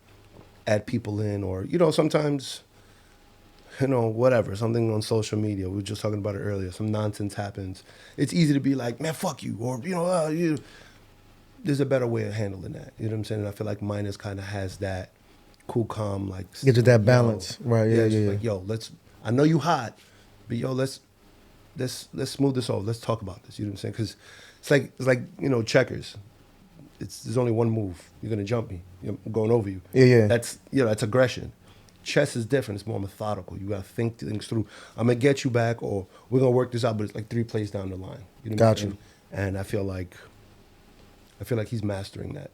add people in, or sometimes whatever, something on social media. We were just talking about it earlier. Some nonsense happens. It's easy to be like, man, fuck you, or there's a better way of handling that. You know what I'm saying? And I feel like Minus kind of has that cool, calm, like Gives it that yo, balance. Right, yeah, it's yeah, Like, yo, I know you hot, but yo, let's smooth this over. Let's talk about this. You know what I'm saying? Because it's like checkers. There's only one move. You're gonna jump me. I'm going over you. Yeah. That's that's aggression. Chess is different. It's more methodical. You gotta think things through. I'm gonna get you back, or we're gonna work this out. But it's like 3 plays down the line. You know what I'm Got saying? you. And I feel like he's mastering that.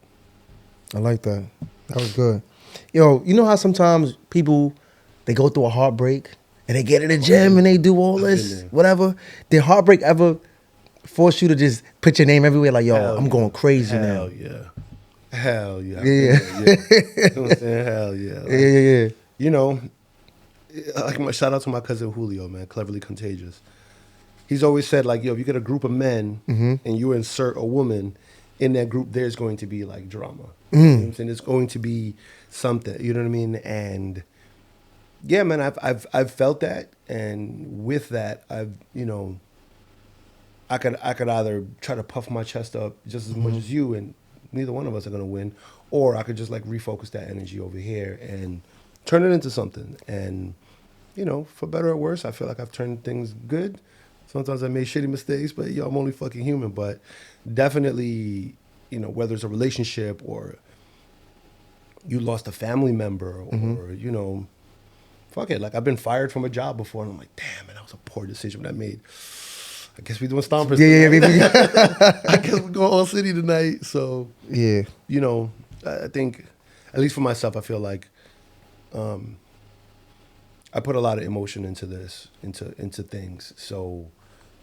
I like that. That was good. Yo, you know how sometimes people they go through a heartbreak and they get in the gym and they do all I've been this, there. whatever. Did heartbreak ever force you to just put your name everywhere? Like, yo, Hell I'm yeah. going crazy Hell now. yeah. Hell yeah. I've Yeah. been there, yeah. You know what I'm saying? Hell yeah. Yeah, yeah, yeah. You know, like my shout out to my cousin Julio, man, cleverly contagious. He's always said like, yo, if you get a group of men and you insert a woman in that group, there's going to be like drama. You know what I'm saying? It's going to be something. You know what I mean? And yeah, man, I've felt that, and with that, I could either try to puff my chest up just as much as you, and neither one of us are gonna win, or I could just like refocus that energy over here and turn it into something. And for better or worse, I feel like I've turned things good. Sometimes I made shitty mistakes, but I'm only fucking human. But definitely, whether it's a relationship or you lost a family member or fuck it. Like I've been fired from a job before, and I'm like, damn, man, that was a poor decision I made. I guess we doing stompers tonight. I guess we're going all city tonight. So Yeah. I think, at least for myself, I feel like I put a lot of emotion into this, into things. So,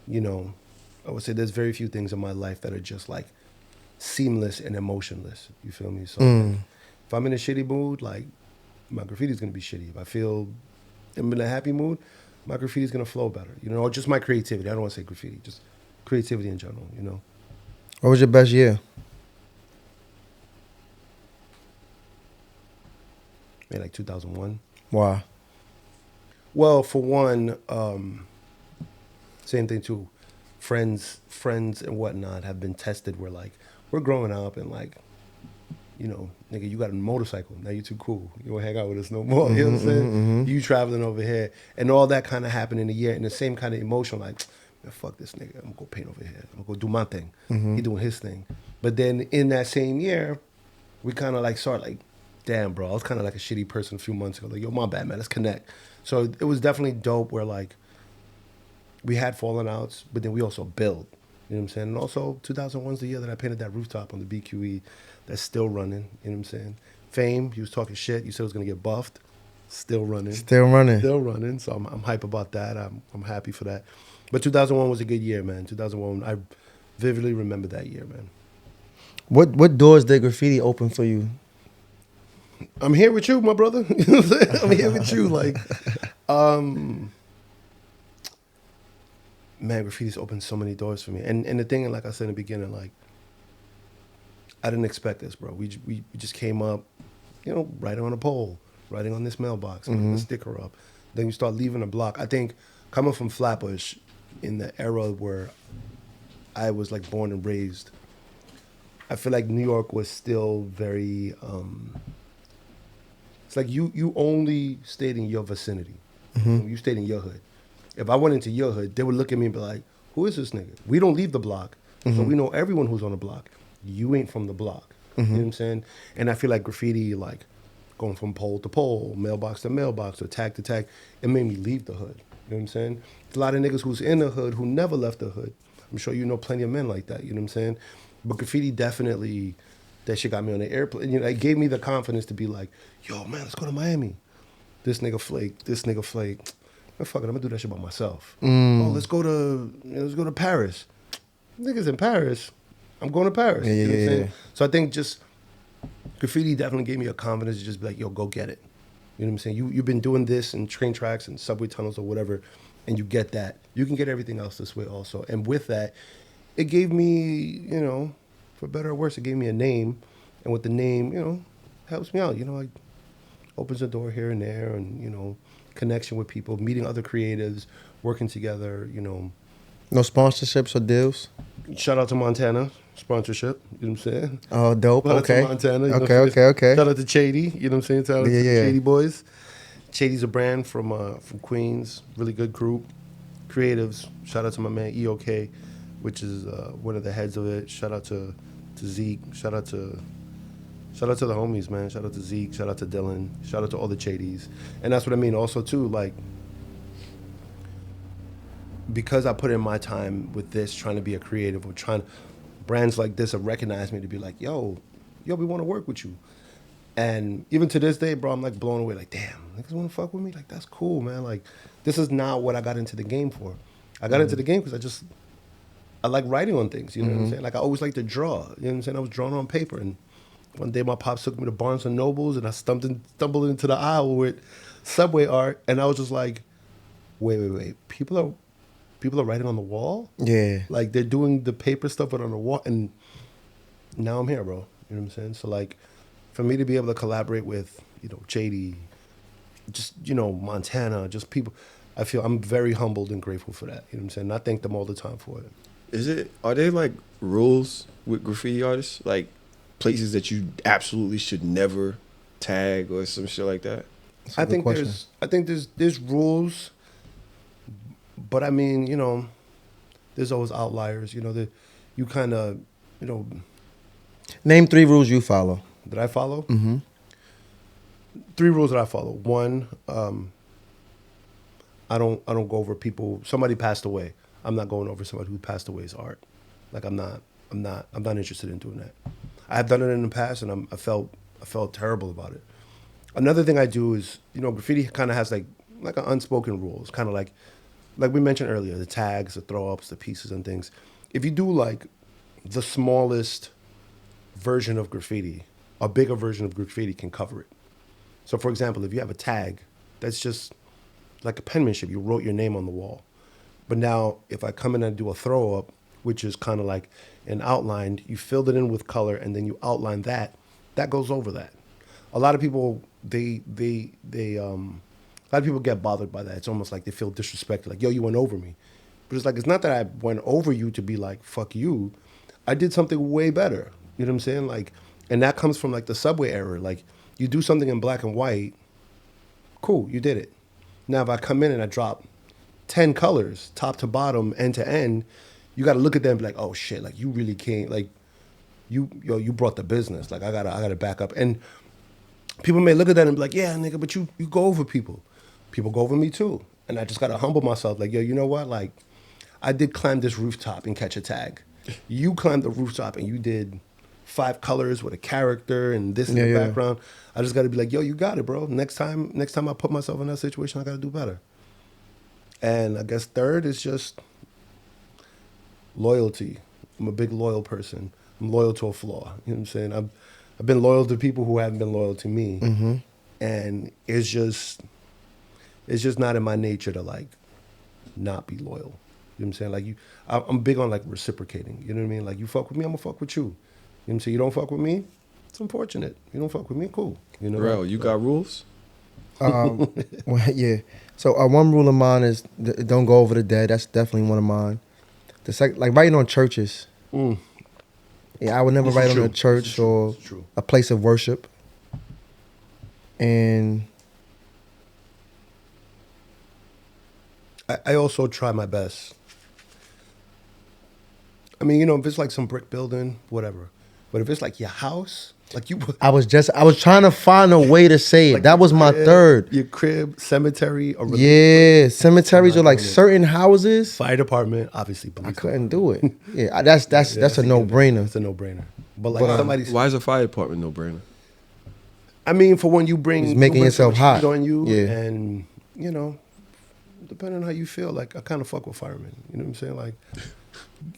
I would say there's very few things in my life that are just like seamless and emotionless. You feel me? So like, if I'm in a shitty mood, like my graffiti's gonna be shitty. If I feel I'm in a happy mood, my graffiti's gonna flow better. Or just my creativity. I don't want to say graffiti, just creativity in general. What was your best year? Maybe like 2001. Why? Well, for one, same thing too. Friends and whatnot have been tested. Where like we're growing up and like, nigga, you got a motorcycle. Now you too cool. You don't hang out with us no more. You know what I'm saying? You traveling over here. And all that kind of happened in a year. And the same kind of emotion, like, man, fuck this nigga. I'm going to go paint over here. I'm going to go do my thing. He doing his thing. But then in that same year, we kind of like started like, damn, bro, I was kind of like a shitty person a few months ago. Like, yo, my bad, man. Let's connect. So it was definitely dope where like we had fallen outs, but then we also build. You know what I'm saying? And also 2001 is the year that I painted that rooftop on the BQE. That's still running. You know what I'm saying? Fame, he was talking shit. You said it was going to get buffed. Still running. Still running. Still running. So I'm hype about that. I'm happy for that. But 2001 was a good year, man. 2001, I vividly remember that year, man. What doors did graffiti open for you? I'm here with you, my brother. You know what I'm saying? I'm here with you. Like, man, graffiti's opened so many doors for me. And the thing, like I said in the beginning, like, I didn't expect this, bro. We just came up, writing on a pole, writing on this mailbox, putting the sticker up. Then you start leaving the block. I think coming from Flatbush in the era where I was like born and raised, I feel like New York was still very, it's like you only stayed in your vicinity. You stayed in your hood. If I went into your hood, they would look at me and be like, who is this nigga? We don't leave the block. So we know everyone who's on the block. You ain't from the block. You know what I'm saying? And I feel like graffiti, like going from pole to pole, mailbox to mailbox, or tag to tag, it made me leave the hood. You know what I'm saying? There's a lot of niggas who's in the hood who never left the hood. I'm sure you know plenty of men like that. You know what I'm saying? But graffiti definitely, that shit got me on the airplane. It gave me the confidence to be like, yo, man, let's go to Miami. This nigga flake. Man, fuck it, I'm gonna do that shit by myself. Oh, let's go to Paris. Niggas in Paris. I'm going to Paris. Yeah, you know what I'm yeah, saying? yeah. So I think just graffiti definitely gave me a confidence to just be like, yo, go get it. You know what I'm saying? You've been doing this in train tracks and subway tunnels or whatever, and you get that. You can get everything else this way also. And with that, it gave me, for better or worse, it gave me a name. And with the name, helps me out. It opens a door here and there and, connection with people, meeting other creatives, working together, No sponsorships or deals? Shout out to Montana sponsorship. You know what I'm saying? Oh, dope. Shout Okay. out to Montana. Okay. Shout out to Chady. You know what I'm saying? Shout out to the Yeah. Chady boys. Chady's a brand from Queens. Really good group. Creatives. Shout out to my man EOK, which is one of the heads of it. Shout out to Zeke. Shout out to the homies, man. Shout out to Zeke. Shout out to Dylan. Shout out to all the Chadys. And that's what I mean also too, like, because I put in my time with this, trying to be a creative, or brands like this have recognized me to be like, yo, yo, we want to work with you. And even to this day, bro, I'm like blown away. Like, damn, niggas want to fuck with me? Like, that's cool, man. Like, this is not what I got into the game for. I got into the game because I like writing on things. You know what I'm saying? Like, I always like to draw. You know what I'm saying? I was drawing on paper. And one day my pops took me to Barnes and Nobles, and I stumbled into the aisle with Subway art. And I was just like, wait. People are writing on the wall? Yeah. Like, they're doing the paper stuff, but on the wall. And now I'm here, bro. You know what I'm saying? So, like, for me to be able to collaborate with, JD, just, Montana, just people, I feel I'm very humbled and grateful for that. You know what I'm saying? And I thank them all the time for it. Are there like rules with graffiti artists? Like places that you absolutely should never tag or some shit like that? I think there's rules, but I mean, there's always outliers. You kind of, Name 3 rules you follow. that I follow. Mm-hmm. 3 rules that I follow. One, I don't go over people. Somebody passed away. I'm not going over somebody who passed away's art. Like I'm not interested in doing that. I have done it in the past, and I felt terrible about it. Another thing I do is, graffiti kind of has like an unspoken rule. It's kind of like we mentioned earlier, the tags, the throw ups, the pieces and things. If you do like the smallest version of graffiti, a bigger version of graffiti can cover it. So for example, if you have a tag, that's just like a penmanship. You wrote your name on the wall. But now if I come in and do a throw up, which is kind of like an outline, you filled it in with color and then you outline that goes over that. A lot of people, a lot of people get bothered by that. It's almost like they feel disrespected. Like, yo, you went over me. But it's like, it's not that I went over you to be like, fuck you. I did something way better. You know what I'm saying? Like, and that comes from like the Subway era. Like, you do something in black and white, cool, you did it. Now, if I come in and I drop 10 colors, top to bottom, end to end, you got to look at them and be like, oh shit, like you really can't, like you brought the business. Like I gotta back up. And people may look at that and be like, yeah, nigga, but you go over people. People go over me too. And I just gotta humble myself. Like, yo, you know what? Like, I did climb this rooftop and catch a tag. You climbed the rooftop and you did 5 colors with a character and this in the background. I just gotta be like, yo, you got it, bro. Next time I put myself in that situation, I gotta do better. And I guess third is just loyalty. I'm a big loyal person. I'm loyal to a flaw. You know what I'm saying? I've been loyal to people who haven't been loyal to me. Mm-hmm. And it's just not in my nature to like not be loyal. You know what I'm saying? Like I'm big on like reciprocating. You know what I mean? Like you fuck with me, I'm gonna fuck with you. You know what I'm saying? You don't fuck with me, it's unfortunate. You don't fuck with me, cool. You know? Bro, you got rules? Well, yeah. So one rule of mine is don't go over the dead. That's definitely one of mine. The second, like writing on churches. Yeah, I would never write on a church or a place of worship. And I also try my best. I mean, if it's like some brick building, whatever. But if it's like your house, like you... I was trying to find a way to say it. Like that was my third. Your crib, cemetery, or yeah, cemeteries or like certain houses. Fire department, obviously. I couldn't do it. Yeah, that's a no-brainer. It's a no-brainer. But like somebody's... Why is a fire department no-brainer? I mean, for when you bring... It's making yourself hot. On you, yeah. And, depending on how you feel, like, I kind of fuck with firemen. You know what I'm saying? Like,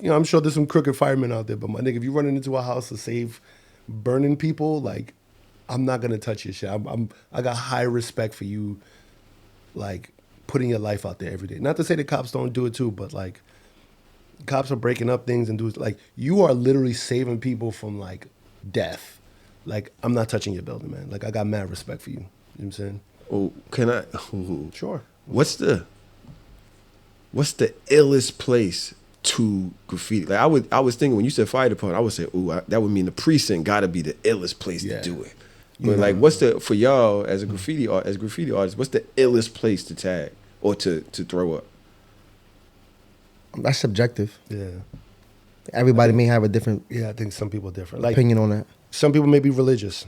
I'm sure there's some crooked firemen out there, but my nigga, if you're running into a house to save burning people, like, I'm not going to touch your shit. I got high respect for you, like, putting your life out there every day. Not to say the cops don't do it too, but, like, cops are breaking up things and do it. Like, you are literally saving people from, like, death. Like, I'm not touching your building, man. Like, I got mad respect for you. You know what I'm saying? Oh, can I? Sure. What's the illest place to graffiti? Like I was thinking when you said fire department, I would say, that would mean the precinct got to be the illest place to do it. But like, what's for y'all as graffiti artists? What's the illest place to tag or to throw up? That's subjective. Yeah. Everybody may have a different. Yeah, I think some people are different. Like, opinion on that. Some people may be religious.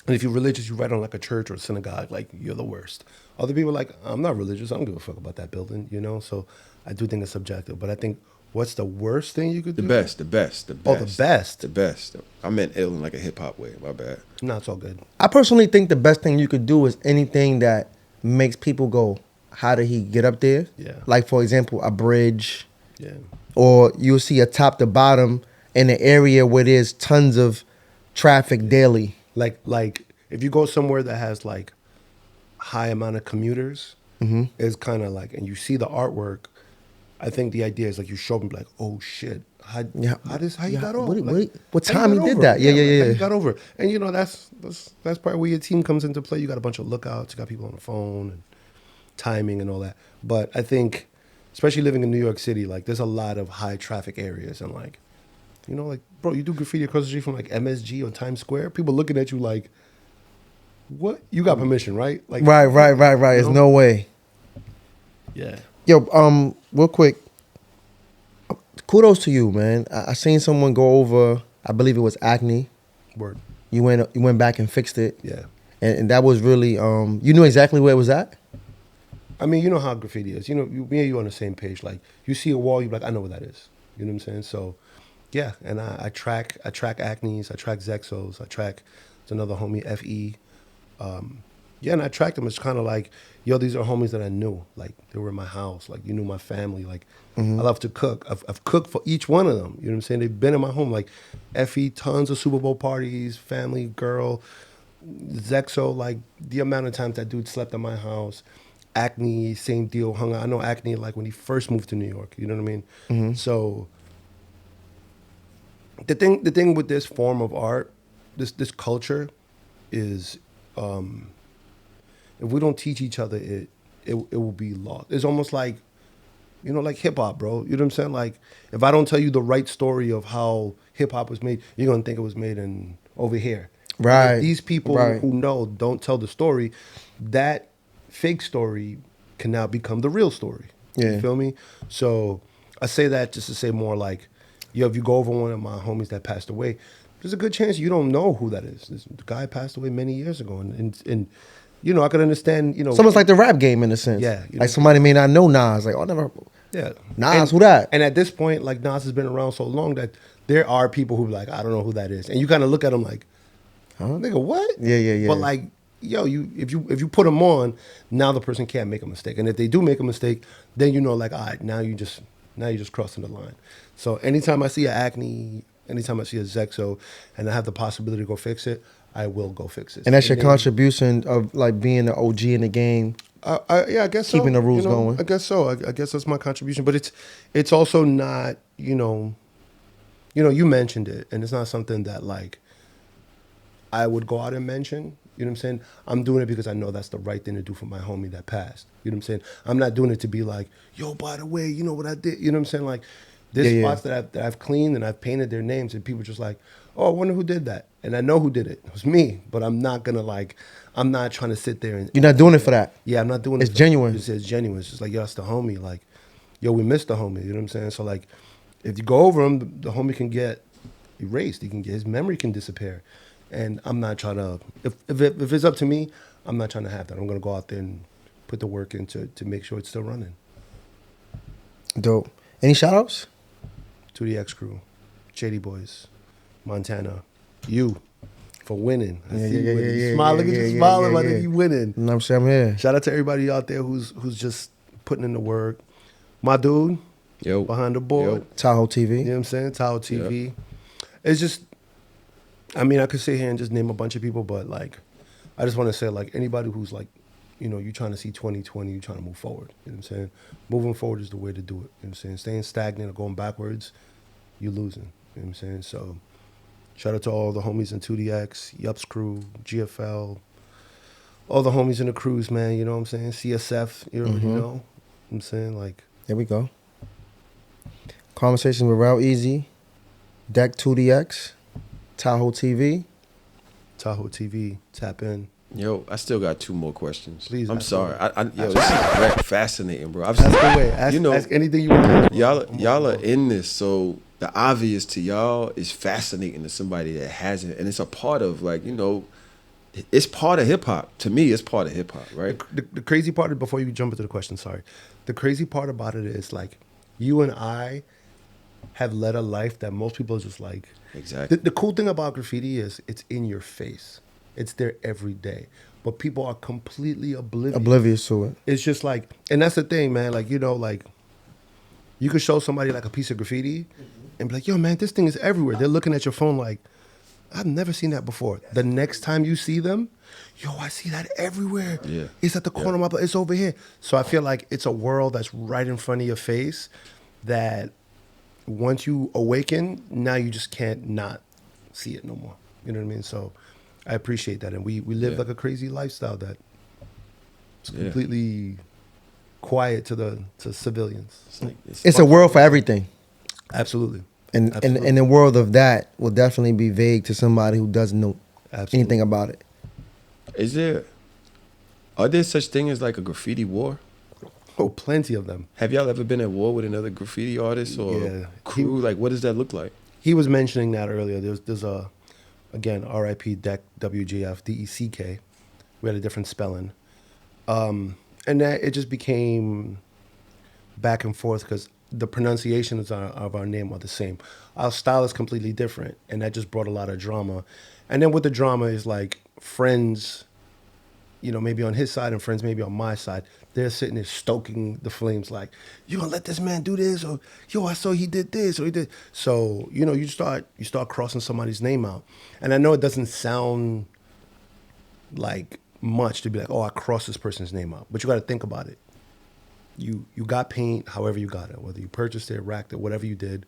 And if you're religious, you write on like a church or a synagogue, like you're the worst. Other people are like, I'm not religious. I don't give a fuck about that building, So I do think it's subjective. But I think What's the worst thing you could The do? best, the best, the Oh, best. the best. The best. I meant ill in like a hip hop way. My bad. No, it's all good. I personally think the best thing you could do is anything that makes people go, how did he get up there? Yeah. Like, for example, a bridge, Yeah. or you'll see a top to bottom in an area where there's tons of traffic daily. Like if you go somewhere that has like high amount of commuters, it's kind of like, and you see the artwork. I think the idea is like you show them like, oh shit, how you got over? What How you time got he did over? that? Yeah, like, yeah, how yeah. you got over? And you know that's part where your team comes into play. You got a bunch of lookouts, you got people on the phone and timing and all that. But I think, especially living in New York City, like there's a lot of high traffic areas and like, you know, like bro, you do graffiti across the street from like MSG on Times Square. People looking at you like, what? You got permission, right? Like, Right. There's know? no way. Yeah. Yo, real quick, kudos to you, man. I seen someone go over, I believe it was acne. Word. You went back and fixed it. Yeah. And that was really, you knew exactly where it was at? I mean, you know how graffiti is. You know, me and you on the same page. Like, you see a wall, you're like, I know what that is. You know what I'm saying? So, yeah. And I track acnes, I track Zexos, I track, it's another homie, FE. Yeah, and I tracked them. It's kind of like, yo, these are homies that I knew. Like, they were in my house. Like, you knew my family. Like, I love to cook. I've cooked for each one of them. You know what I'm saying? They've been in my home. Like, FE, tons of Super Bowl parties, family, girl. Zexo, like, the amount of times that dude slept at my house. Acne, same deal, hung out. I know Acne, like, when he first moved to New York. You know what I mean? So, the thing with this form of art, this culture, is if we don't teach each other it will be lost. It's almost like, you know, like hip hop, bro. You know what I'm saying? Like, if I don't tell you the right story of how hip hop was made, you're gonna think it was made in over here. Right. And if these people Right. who know don't tell the story, that fake story can now become the real story. Yeah. You feel me? So I say that just to say more like, yo, if you go over one of my homies that passed away, there's a good chance you don't know who that is. This guy passed away many years ago, and you know, I could understand, you know. It's almost like the rap game in a sense. Yeah, you know. Like somebody may not know Nas. Like, oh, I never. Yeah. Nas, who that? And at this point, like, Nas has been around so long that there are people who be like, I don't know who that is. And you kind of look at them like, nigga, what? Yeah. But like, yo, if you put them on, now the person can't make a mistake. And if they do make a mistake, then you know, like, all right, now you just crossing the line. So anytime I see an Acne, anytime I see a Zexo, and I have the possibility to go fix it, I will go fix it. And that's your contribution of like being the OG in the game. Yeah, I guess Keeping so. the rules You know, going. I guess so. I guess that's my contribution. But it's also not, you know, you mentioned it, and it's not something that like I would go out and mention. You know what I'm saying? I'm doing it because I know that's the right thing to do for my homie that passed. You know what I'm saying? I'm not doing it to be like, yo, by the way, you know what I did? You know what I'm saying? Like, there's spots that I've cleaned and I've painted their names, and people just like, oh, I wonder who did that. And I know who did it. It was me. But I'm not gonna like, I'm not trying to sit there and. You're not doing it for that. Yeah, I'm not doing It's it. genuine. It's genuine. It's just like, yo, that's the homie. Like, yo, we missed the homie. You know what I'm saying? So like, if you go over him, the homie can get erased. He can get, his memory can disappear. And I'm not trying to. If it's up to me, I'm not trying to have that. I'm gonna go out there and put the work in to make sure it's still running. Dope. Any shout outs? To the X Crew, JD Boys, Montana, you for winning. I see you winning. You smile, look at you smiling, my nigga, you winning. You know what I'm saying? I'm here. Shout out to everybody out there who's just putting in the work. My dude, Yo. behind the board. Yo. Tahoe TV. You know what I'm saying? Tahoe TV. It's just, I mean, I could sit here and just name a bunch of people, but like, I just want to say, like, anybody who's like, you know, you trying to see 2020, you trying to move forward. You know what I'm saying? Moving forward is the way to do it. You know what I'm saying? Staying stagnant or going backwards, you're losing. You know what I'm saying? So, shout out to all the homies in 2DX, Yups Crew, GFL, all the homies in the crews, man. You know what I'm saying? CSF, you already know. You know what I'm saying? Like, There we go. Conversations with Real Easy, Dek 2DX, Tahoe TV. Tahoe TV, tap in. Yo, I still got 2 more questions. Please, I'm ask sorry. away. Yo, this is fascinating, bro. Ask away. Ask anything you want. Y'all are in this, so the obvious to y'all is fascinating to somebody that hasn't, and it's a part of, like, you know, it's part of hip hop. To me, it's part of hip hop, right? The crazy part, before you jump into the question, sorry. The crazy part about it is, like, you and I have led a life that most people are just like. Exactly. The cool thing about graffiti is it's in your face. It's there every day. But people are completely Oblivious to it. It's just like, and that's the thing, man. Like, like you could show somebody like a piece of graffiti and be like, yo, man, this thing is everywhere. They're looking at your phone like, I've never seen that before. The next time you see them, yo, I see that everywhere. Yeah. It's at the corner of my place. It's over here. So I feel like it's a world that's right in front of your face that once you awaken, now you just can't not see it no more. You know what I mean? So I appreciate that. And we live like a crazy lifestyle that it's completely quiet to civilians. It's a world for everything. Absolutely. And Absolutely. and the world of that will definitely be vague to somebody who doesn't know Absolutely. anything about it. Are there such thing as like a graffiti war? Oh, plenty of them. Have y'all ever been at war with another graffiti artist or crew? Like, what does that look like? He was mentioning that earlier. There's a, again, R.I.P. Dek, WGF, D-E-C-K. We had a different spelling. And that it just became back and forth because the pronunciations of our name are the same. Our style is completely different, and that just brought a lot of drama. And then with the drama is like friends, maybe on his side and friends maybe on my side. They're sitting there stoking the flames like, you gonna let this man do this? Or, yo, I saw he did this or he did. So, you start crossing somebody's name out. And I know it doesn't sound like much to be like, oh, I crossed this person's name out. But you got to think about it. You got paint however you got it, whether you purchased it, racked it, whatever you did.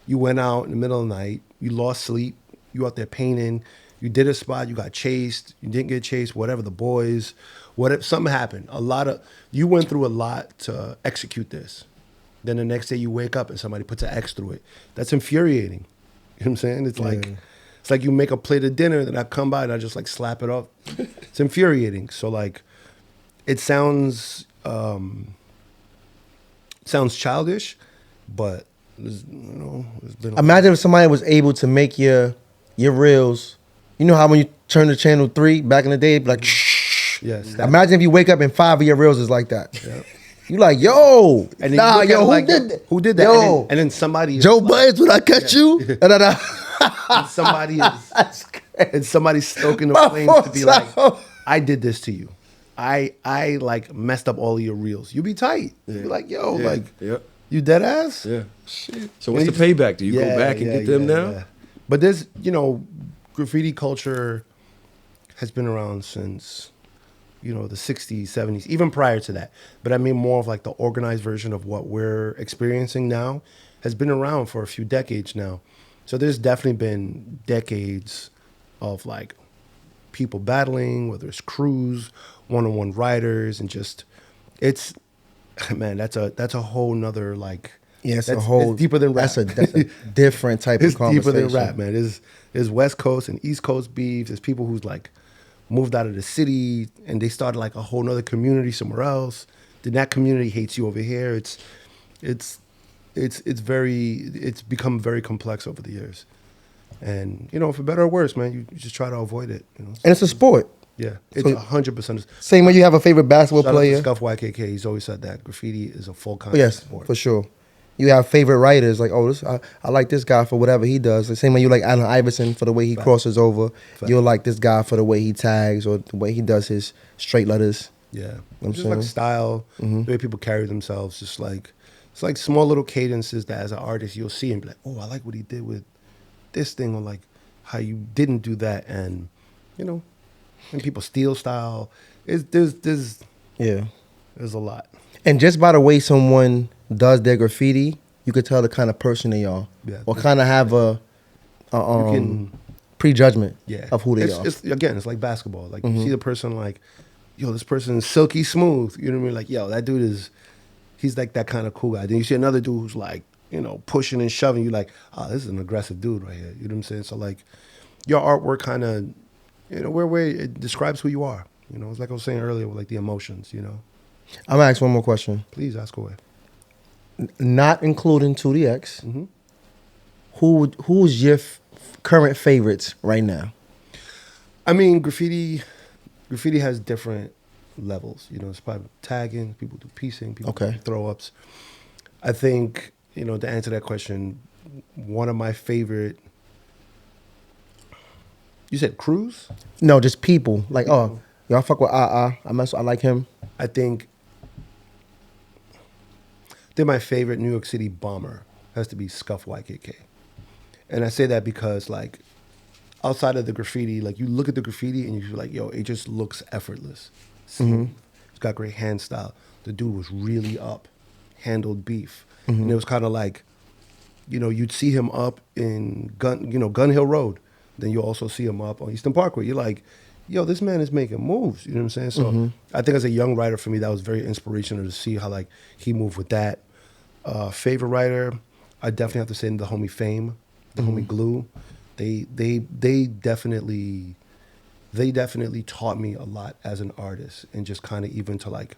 You went out in the middle of the night. You lost sleep. You out there painting. You did a spot. You got chased. You didn't get chased. Whatever, the boys. Whatever, something happened. You went through a lot to execute this. Then the next day you wake up and somebody puts an X through it. That's infuriating. You know what I'm saying? It's like you make a plate of dinner, then I come by and I just like slap it up. It's infuriating. So like, it sounds childish, but it's been. Imagine if somebody was able to make your reels. You know how when you turn to channel 3 back in the day, it'd be like, shh. Yes. Imagine if you wake up and 5 of your reels is like that. Yep. You like, yo, And nah, yo, who like, did that? Who did that? Yo, And then somebody. Joe Buttons, would I catch you? Da, da, da. And somebody is. That's crazy. And somebody's stoking the flames to be like, I did this to you. I like messed up all of your reels. You be tight. You be like, yo, you dead ass? Yeah. Shit. So what's the payback? Do you go back and get them now? Yeah. But there's, graffiti culture has been around since, the 60s, 70s, even prior to that. But I mean more of like the organized version of what we're experiencing now has been around for a few decades now. So there's definitely been decades of like people battling, whether it's crews, one-on-one riders, and just it's that's a whole nother like it's deeper than rap. That's a different type It's of conversation. deeper than rap, man. There's West Coast and East Coast beefs. There's people who's like moved out of the city and they started like a whole nother community somewhere else. Then that community hates you over here. It's become very complex over the years. And, for better or worse, man, you just try to avoid it. And it's a sport. Yeah, it's 100%. Same way you have a favorite basketball Shout player. out to Scuff YKK. He's always said that graffiti is a full contact Yes, sport. for sure. You have favorite writers like, I like this guy for whatever he does. The same way you like Allen Iverson for the way he crosses over. You'll like this guy for the way he tags or the way he does his straight letters. Yeah, I'm just saying? like style, the way people carry themselves. Just like it's like small little cadences that as an artist you'll see and be like, oh, I like what he did with this thing, or like how you didn't do that, and and people steal style. There's a lot. And just by the way someone does their graffiti, you could tell the kind of person they are, or kind of have a prejudgment of who they are. It's like basketball. Like you see the person like, yo, this person is silky smooth. You know what I mean? Like, yo, that dude he's like that kind of cool guy. Then you see another dude who's like, pushing and shoving. You like, oh, this is an aggressive dude right here. You know what I'm saying? So like, your artwork kind of, where it describes who you are. It's like I was saying earlier with like the emotions. I'm gonna ask one more question. Please ask away. Not including 2DX. Mm-hmm. Who's your current favorites right now? I mean, graffiti has different levels. It's probably tagging, people do piecing, people do throw ups. I think, to answer that question, one of my favorite. You said Cruz? No, just people. Like, oh, y'all fuck with I like him. I think my favorite New York City bomber has to be Scuff YKK. And I say that because, like, outside of the graffiti, like, you look at the graffiti and you're like, yo, it just looks effortless. Smooth. He's got great hand style. The dude was really up, handled beef. And it was kind of like, you know, you'd see him up in Gun Hill Road. Then you also see him up on Eastern Parkway. You're like, yo, this man is making moves. You know what I'm saying? So I think as a young writer, for me, that was very inspirational to see how, like, he moved with that. Favorite writer, I definitely have to say the homie Fame, the homie Glue. They definitely taught me a lot as an artist, and just kind of even to, like,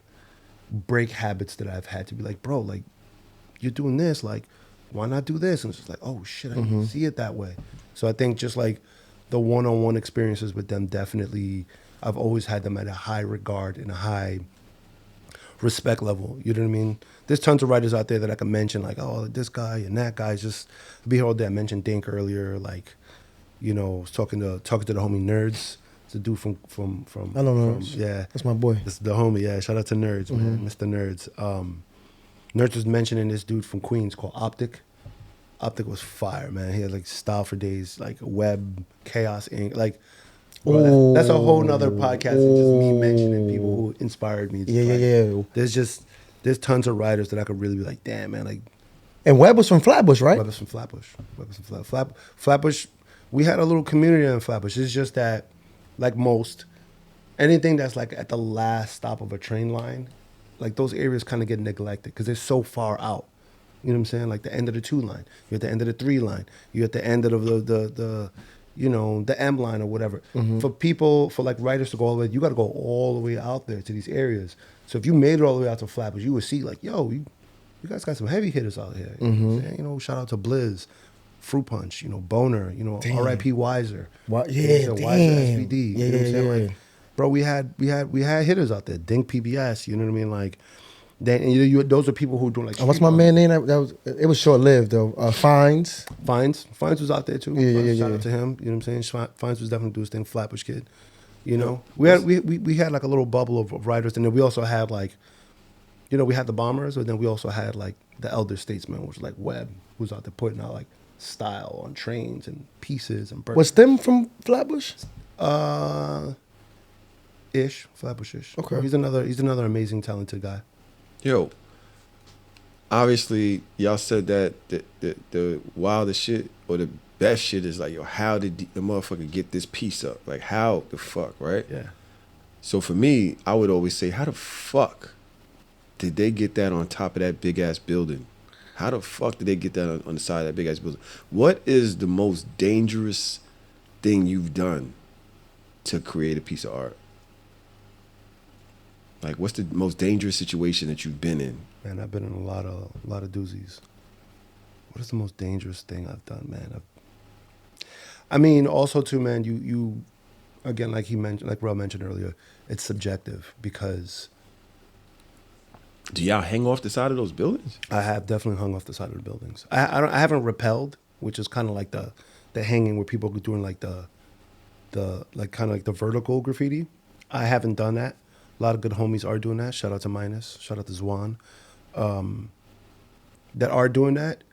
break habits that I've had to be like, bro, like, you're doing this, like, why not do this? And it's just like, oh shit, I didn't see it that way. So I think just like the one-on-one experiences with them, definitely, I've always had them at a high regard and a high respect level. You know what I mean? There's tons of writers out there that I can mention, like, oh, this guy and that guy. Just be here all day. I mentioned Dink earlier, like, you know, was talking to the homie Nerds. It's a dude from I don't know. yeah. That's my boy. It's the homie, yeah. Shout out to Nerds, man. Mr. Nerds. Nerds was mentioning this dude from Queens called Optic. Optic was fire, man. He had, like, style for days, like Web, Chaos Inc. Like, bro, that's a whole nother podcast. It's just me mentioning people who inspired me. Yeah. There's tons of writers that I could really be like, damn, man. Like, And Webb was from Flatbush, right? Webb was from Flatbush. Flatbush. We had a little community in Flatbush. It's just that, like most, anything that's like at the last stop of a train line, like those areas kind of get neglected because they're so far out. You know what I'm saying? Like the end of the 2 line, you're at the end of the 3 line, you're at the end of the you know, the M line or whatever. For like writers to go all the way, you got to go all the way out there to these areas. So if you made it all the way out to Flatbush, you would see like, yo, you guys got some heavy hitters out here. You know what I'm saying? You know, shout out to Blizz, Fruit Punch, you know, Boner, you know, R.I.P. Wiser. What? You Yeah, know, damn. Wiser SVD. Yeah, You know what I'm saying? yeah. Like, bro, we had hitters out there. Dink PBS, you know what I mean? Like, then and those are people who are doing like. What's my man name? It was short lived though. Fines. Fines was out there too. Yeah. Shout out to him. You know what I'm saying? Fines was definitely doing his thing. Flatbush kid. You know, we had like a little bubble of writers, and then we also had like, you know, we had the Bombers, but then we also had like the Elder Statesmen, which was like Webb, who's out there putting out like style on trains and pieces and. Was them from Flatbush? Flatbush-ish. Okay. He's another amazing, talented guy. Yo, obviously, y'all said that the wildest shit or the best shit is like, yo, how did the motherfucker get this piece up? Like, how the fuck, right? Yeah. So for me, I would always say, how the fuck did they get that on top of that big ass building? How the fuck did they get that on the side of that big ass building? What is the most dangerous thing you've done to create a piece of art? Like, what's the most dangerous situation that you've been in? Man, I've been in a lot of doozies. What is the most dangerous thing I've done, man? I mean, also too, man, you again, like Rel mentioned earlier, it's subjective because. Do y'all hang off the side of those buildings? I have definitely hung off the side of the buildings. I haven't rappelled, which is kind of like the hanging where people are doing like the like kind of like the vertical graffiti. I haven't done that. A lot of good homies are doing that. Shout out to Minus. Shout out to Zwan. That are doing that.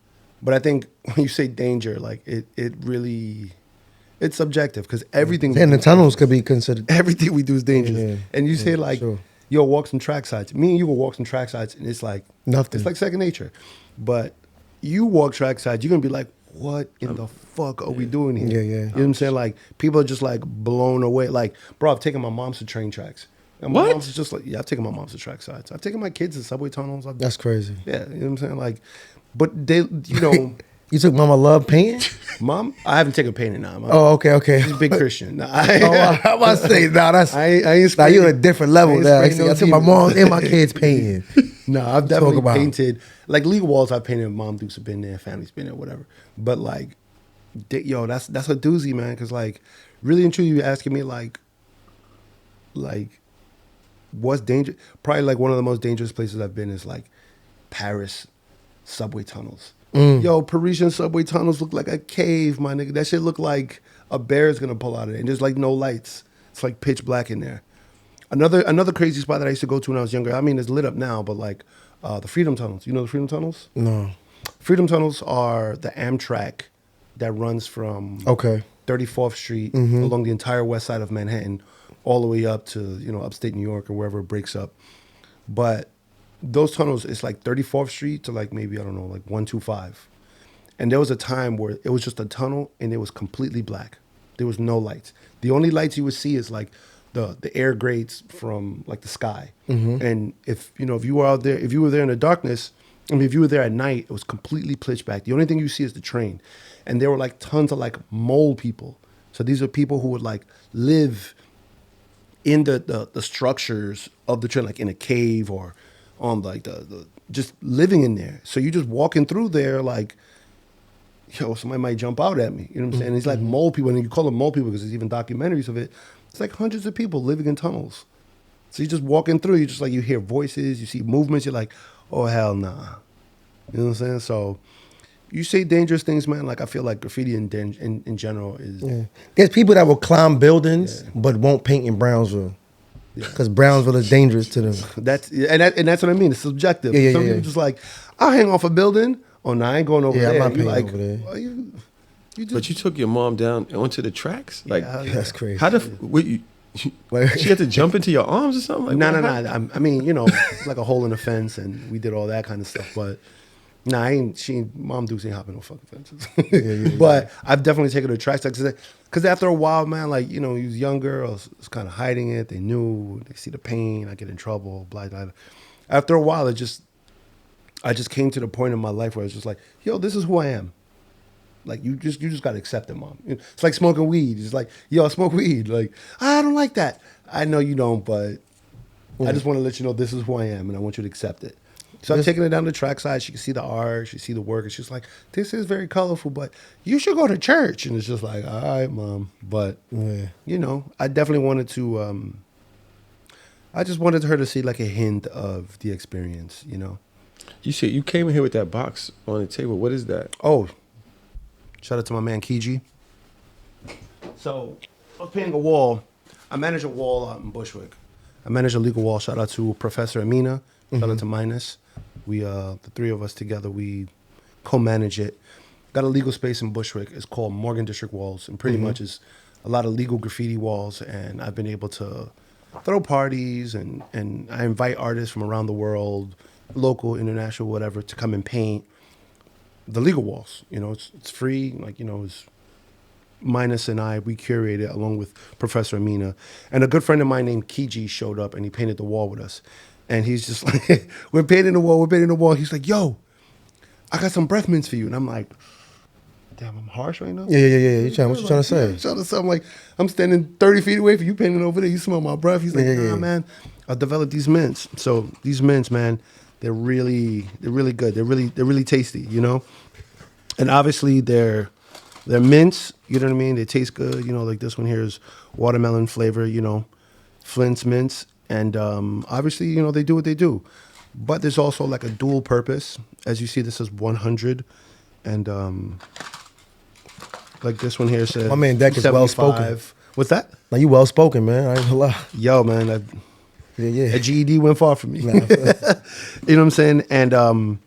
But I think when you say danger, like it really, it's subjective because everything. And the tunnels could be considered. Everything we do is dangerous. Yeah, and you say like, sure. yo, walk some track sides. Me and you will walk some track sides and it's like. Nothing. It's like second nature. But you walk track sides, you're going to be like, what in the fuck are we doing here? Yeah. You know what I'm saying? Like, people are just like blown away. Like, bro, I've taken my moms to train tracks. And my mom's just like, yeah, I've taken my moms to track sides. I've taken my kids to subway tunnels. That's crazy. Yeah, you know what I'm saying? Like, but they, you know. You took Mama Love painting? Mom? I haven't taken painting now. Oh, okay. She's a big Christian. Nah, I was about to say, that's. I ain't now you on a different level there. I no took my mom and my kids painting. No, I've definitely painted. Like, legal walls I've painted. Mom Dukes have been there. Family's been there, whatever. But, like, yo, that's a doozy, man. Because, like, really and truly, you're asking me, like, what's dangerous? Probably, like, one of the most dangerous places I've been is, like, Paris, subway tunnels. Yo, Parisian subway tunnels look like a cave, my nigga. That shit look like a bear is gonna pull out of it. And there's like no lights. It's like pitch black in there. Another crazy spot that I used to go to when I was younger. I mean, it's lit up now, but like the Freedom Tunnels. You know the Freedom Tunnels? No. Freedom Tunnels are the Amtrak that runs from 34th Street along the entire west side of Manhattan, all the way up to upstate New York or wherever it breaks up. But those tunnels, it's like 34th Street to like maybe, I don't know, like 125. And there was a time where it was just a tunnel and it was completely black. There was no lights. The only lights you would see is like the air grates from like the sky. And if you were out there, if you were there in the darkness, I mean, if you were there at night, it was completely pitch black. The only thing you see is the train. And there were like tons of like mole people. So these are people who would like live in the structures of the train, like in a cave or on like the just living in there. So you just walking through there like, yo, somebody might jump out at me. You know what I'm saying? It's like mole people, and you call them mole people because there's even documentaries of it. It's like hundreds of people living in tunnels. So you just walking through, you hear voices, you see movements, you're like, oh, hell nah. You know what I'm saying? So you say dangerous things, man. Like I feel like graffiti in general is... Yeah. There's people that will climb buildings but won't paint in Brownsville. Because Brownsville is dangerous to them. That's what I mean. It's subjective. Some people just like, I'll hang off a building. Oh, no, I ain't going over there. I'm not you paying like, over there. well, you just, But you took your mom down onto the tracks? Like, That's crazy. how she had to jump into your arms or something? Like, no. I mean, it's like a hole in the fence, and we did all that kind of stuff. But Mom Dukes ain't hopping no fucking fences. But I've definitely taken her to tracks because after a while, man, like he was younger, I was kind of hiding it. They knew, they see the pain, I get in trouble, blah blah. After a while, I just came to the point in my life where I was just like, yo, this is who I am. Like you just gotta accept it, Mom. It's like smoking weed. It's like, yo, I smoke weed. Like, I don't like that. I know you don't, but I just want to let you know this is who I am, and I want you to accept it. So I'm taking her down the trackside. She can see the art. She see the work. And she's like, this is very colorful, but you should go to church. And it's just like, all right, Mom. But, I definitely wanted to, I just wanted her to see like a hint of the experience, You said you came in here with that box on the table. What is that? Oh, shout out to my man, Kiji. So I was painting a wall. I manage a wall out in Bushwick. I manage a legal wall. Shout out to Professor Amina. Shout out to Minus. We, the three of us together, we co-manage it. Got a legal space in Bushwick. It's called Morgan District Walls, and pretty much is a lot of legal graffiti walls. And I've been able to throw parties, and I invite artists from around the world, local, international, whatever, to come and paint the legal walls. It's free. Like, it's Minus and I, we curated it along with Professor Amina. And a good friend of mine named Kiji showed up, and he painted the wall with us. And he's just like, we're painting the wall. He's like, yo, I got some breath mints for you. And I'm like, damn, I'm harsh right now? Yeah. What you trying to say? I'm like, I'm standing 30 feet away from you painting over there. You smell my breath. He's like, nah, man, I'll develop these mints. So these mints, man, they're really good. They're really tasty, And obviously they're mints, you know what I mean? They taste good. Like this one here is watermelon flavor, Flint's mints. And obviously, they do what they do. But there's also like a dual purpose. As you see, this is 100. And like this one here says, my man Dek is well spoken. What's that? Now you well spoken, man. I ain't gonna lie. Yo, man, a GED went far for me. Nah, you know what I'm saying? And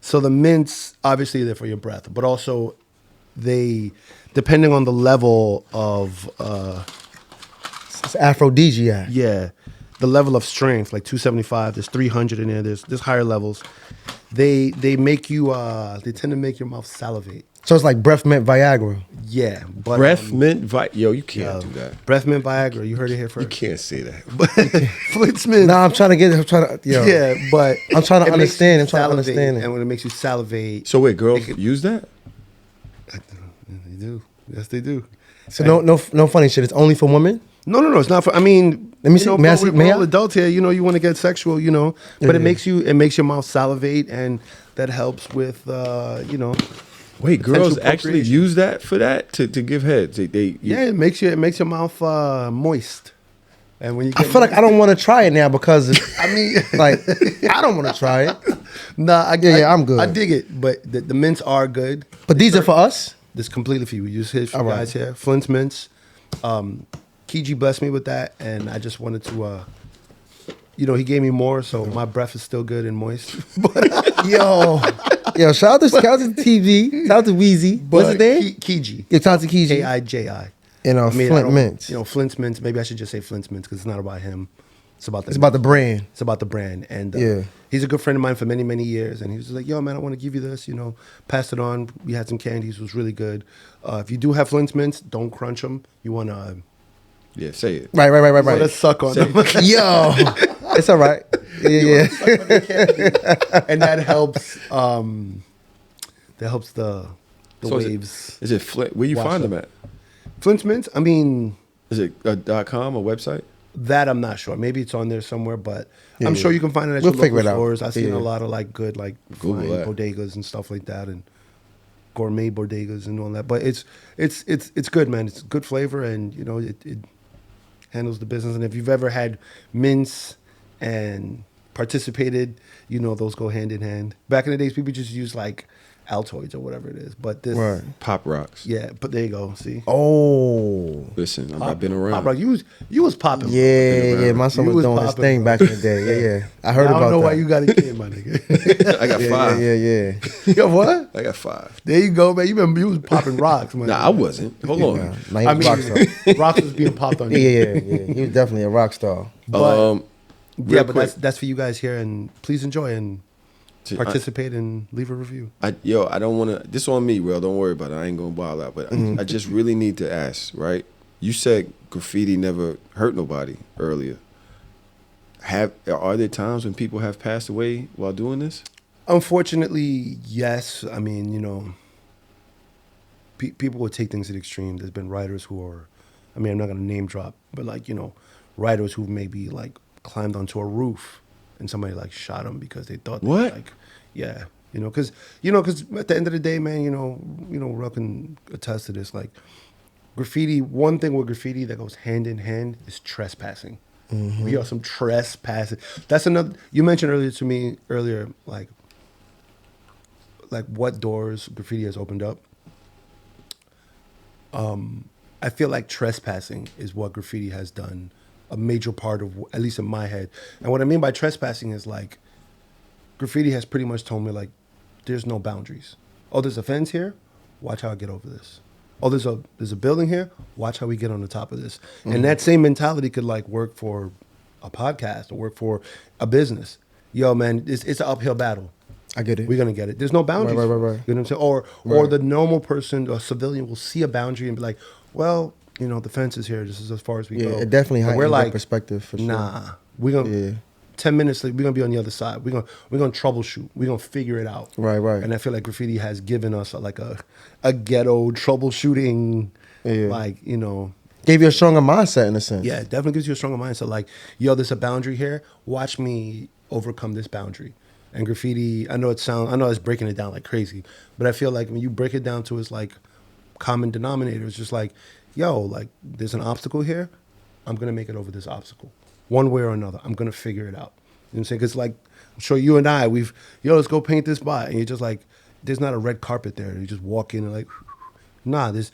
so the mints, obviously, they're for your breath, but also they, depending on the level of it's aphrodisiac. Yeah. The level of strength, like 275, there's 300 in there, there's higher levels. They make you, they tend to make your mouth salivate. So it's like breath mint Viagra. Yeah. But, breath mint Yo, you can't do that. Breath mint Viagra, you heard it here first. You can't say that. Flint's mint. Nah, I'm trying to Yeah, but I'm trying to understand. I'm trying to understand it. And when it makes you salivate. So wait, girls use that? They do. Yes, they do. So no funny shit. It's only for women? No. It's not for. I mean, let me see. We're all adults here. You want to get sexual. But it makes your mouth salivate, and that helps with Wait, girls actually use that for that to give head. It makes your mouth moist. And when you I feel like I don't want to try it now because I mean, like I don't want to try it. Nah, I'm good. I dig it, but the mints are good. But these are for us. This completely for you. We just hit for All you right. guys here. Flint's mints. Kiji blessed me with that, and I just wanted to. He gave me more, so my breath is still good and moist. Yo, shout out to TV. Shout out to Weezy. What's his name? Kiji. Yeah, shout out to Kiji. K-I-J-I. And Flint Mints. Flint's Mints. Maybe I should just say Flint's Mints because it's not about him. It's about the brand. It's about the brand. And yeah, he's a good friend of mine for many, many years. And he was like, yo, man, I want to give you this. Pass it on. We had some candies. It was really good. If you do have Flint's Mints, don't crunch them. You want to... Yeah, say it. Right. Let's suck on them. Yo, it's all right. Yeah. And that helps. That helps the So waves. Is it Flint? Where you Wash find up. them at? Flint's Mints? I mean, Is it a .com, a website? that I'm not sure. Maybe it's on there somewhere, but Yeah, I'm yeah. sure you can find it at We'll your figure local it out. stores. I've seen Yeah. a lot of good Google fine that. bodegas and stuff like that, and gourmet bodegas and all that. But it's good, man. It's good flavor, and it handles the business. And if you've ever had mints and participated, those go hand in hand. Back in the days, people just use Altoids or whatever it is. But this, Right. Pop Rocks. yeah. But there you go. See, Oh. Listen, I've been around. Pop Rock, you was popping. Yeah. My son You was was doing his popping, thing bro. back in the day. Yeah. I heard I about don't know that. why you got a kid, my nigga. I got five. Yeah. You got what? I got 5. There you go, man. You was popping rocks, man. Nah, I wasn't. Hold on. Nah, he I was a rock star. rocks was being popped on you. Yeah. He was definitely a rock star. But, Real yeah, but quick. that's for you guys here, and please enjoy and See, participate and leave a review. I don't want to. This on me, Will. Don't worry about it. I ain't gonna ball out. But I just really need to ask. Right? You said graffiti never hurt nobody earlier. Are there times when people have passed away while doing this? Unfortunately, yes. I mean, people would take things to the extreme. There's been writers who are, I'm not gonna name drop, but writers who maybe climbed onto a roof and somebody shot them because they thought What? yeah, because at the end of the day, man, Ruck can attest to this. Graffiti. One thing with graffiti that goes hand in hand is trespassing. We are some trespassing. That's another. You mentioned earlier, what doors graffiti has opened up. I feel like trespassing is what graffiti has done, a major part of, at least in my head. And what I mean by trespassing is graffiti has pretty much told me there's no boundaries. Oh, there's a fence here. Watch how I get over this. Oh, there's a building here. Watch how we get on the top of this. And that same mentality could work for a podcast or work for a business. Yo, man, it's an uphill battle. I get it. We're gonna get it. There's no boundaries. Right. You know what I'm saying? Or the normal person, a civilian, will see a boundary and be like, well, the fence is here. This is as far as we go. It definitely But heightens your perspective for sure. Nah, we're gonna 10 minutes later, we're gonna be on the other side. We're gonna troubleshoot. We're gonna figure it out. Right. And I feel like graffiti has given us a ghetto troubleshooting, Gave you a stronger mindset in a sense. yeah, it definitely gives you a stronger mindset. Yo, there's a boundary here. Watch me overcome this boundary. And graffiti, I know it's breaking it down like crazy, but I feel like when you break it down to its common denominator, it's just there's an obstacle here. I'm gonna make it over this obstacle, one way or another. I'm gonna figure it out. You know what I'm saying? Because I'm sure you and I, let's go paint this spot, and you're just there's not a red carpet there. You just walk in and nah, there's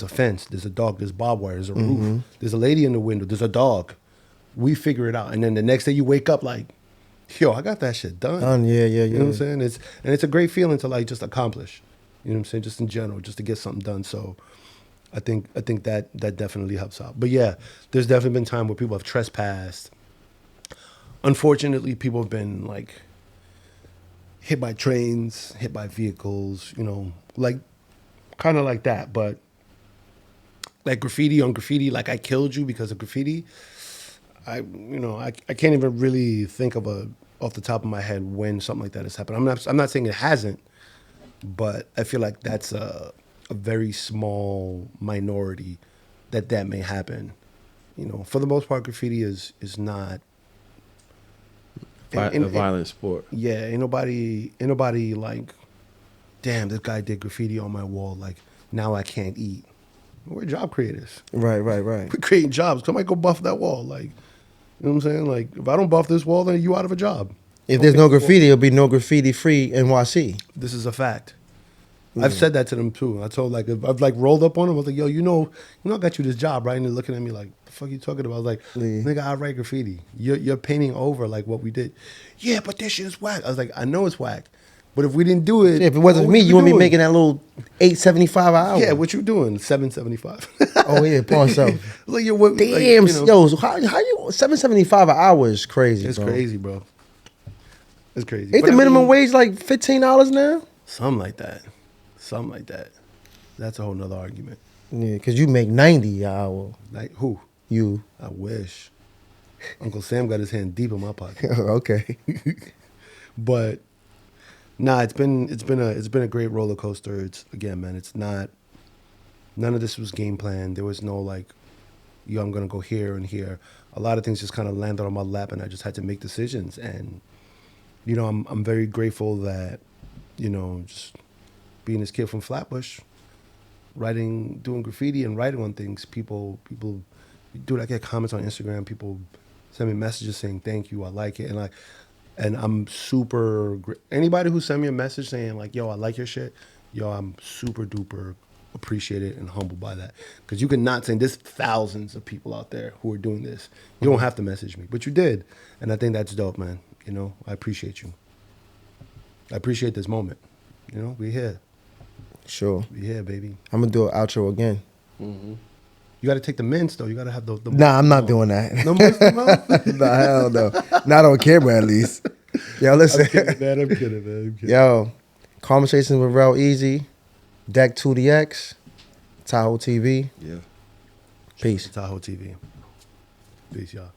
a fence, there's a dog, there's barbed wire, there's a roof, there's a lady in the window, there's a dog. We figure it out, and then the next day you wake up yo, I got that shit done. Yeah. You know what I'm saying? It's a great feeling to just accomplish. You know what I'm saying? Just in general, just to get something done. So I think that definitely helps out. But yeah, there's definitely been time where people have trespassed. Unfortunately, people have been hit by trains, hit by vehicles, kind of like that. But graffiti on graffiti, I killed you because of graffiti. I can't even really think of off the top of my head when something like that has happened. I'm not saying it hasn't, but I feel like that's a very small minority that may happen. For the most part, graffiti is not A violent sport. Yeah, ain't nobody damn, this guy did graffiti on my wall. Now I can't eat. We're job creators. Right. We're creating jobs. Somebody go buff that wall. You know what I'm saying? If I don't buff this wall, then you out of a job. If there's no Okay, graffiti, it'll be no graffiti free NYC. This is a fact. I've said that to them too. I told I've like rolled up on them. I was like, yo, I got you this job, right? And they're looking at me like, the fuck you talking about? I was like, Yeah. nigga, I write graffiti. You're painting over like what we did. Yeah, but this shit is whack. I was like, I know it's whack, but if we didn't do it, Yeah, if it wasn't what for me, would you wouldn't be doing? making that little $8.75 an hour. Yeah, what you doing? $7.75. Oh yeah, pawn self. Like, yo, what, Damn, like, yo, so how you $7.75 an hour is crazy. it's bro. crazy, bro. It's crazy. Ain't But the I minimum mean, wage like $15 now? something like that? Something like that. That's a whole nother argument. Yeah, cause you make 90 an hour. Like who? You I wish. Uncle Sam got his hand deep in my pocket. okay? But nah, it's been a great roller coaster. It's again, man, it's not none of this was game planned. There was no like, yo, I'm gonna go here and here. A lot of things just kind of landed on my lap and I just had to make decisions. And, you know, I'm very grateful that, you know, just being this kid from Flatbush, doing graffiti and writing on things, people, dude, I get comments on Instagram, people send me messages saying, thank you, I like it. And I'm anybody who send me a message saying like, yo, I like your shit, yo, I'm super duper appreciated and humbled by that. Because you can not say, there's thousands of people out there who are doing this. You don't have to message me, but you did. And I think that's dope, man. You know, I appreciate you. I appreciate this moment. You know, we here. Sure. We here, baby. I'm gonna do an outro again. You got to take the mints, though. You got to have the Nah, I'm not doing that. No moist mouth? Nah, hell no. Not on camera, at least. Yo, listen. I'm kidding, man. Yo, Conversations with Rel Easy, Dek 2DX, Tahoe TV. Yeah. Peace. Tahoe TV. Peace, y'all.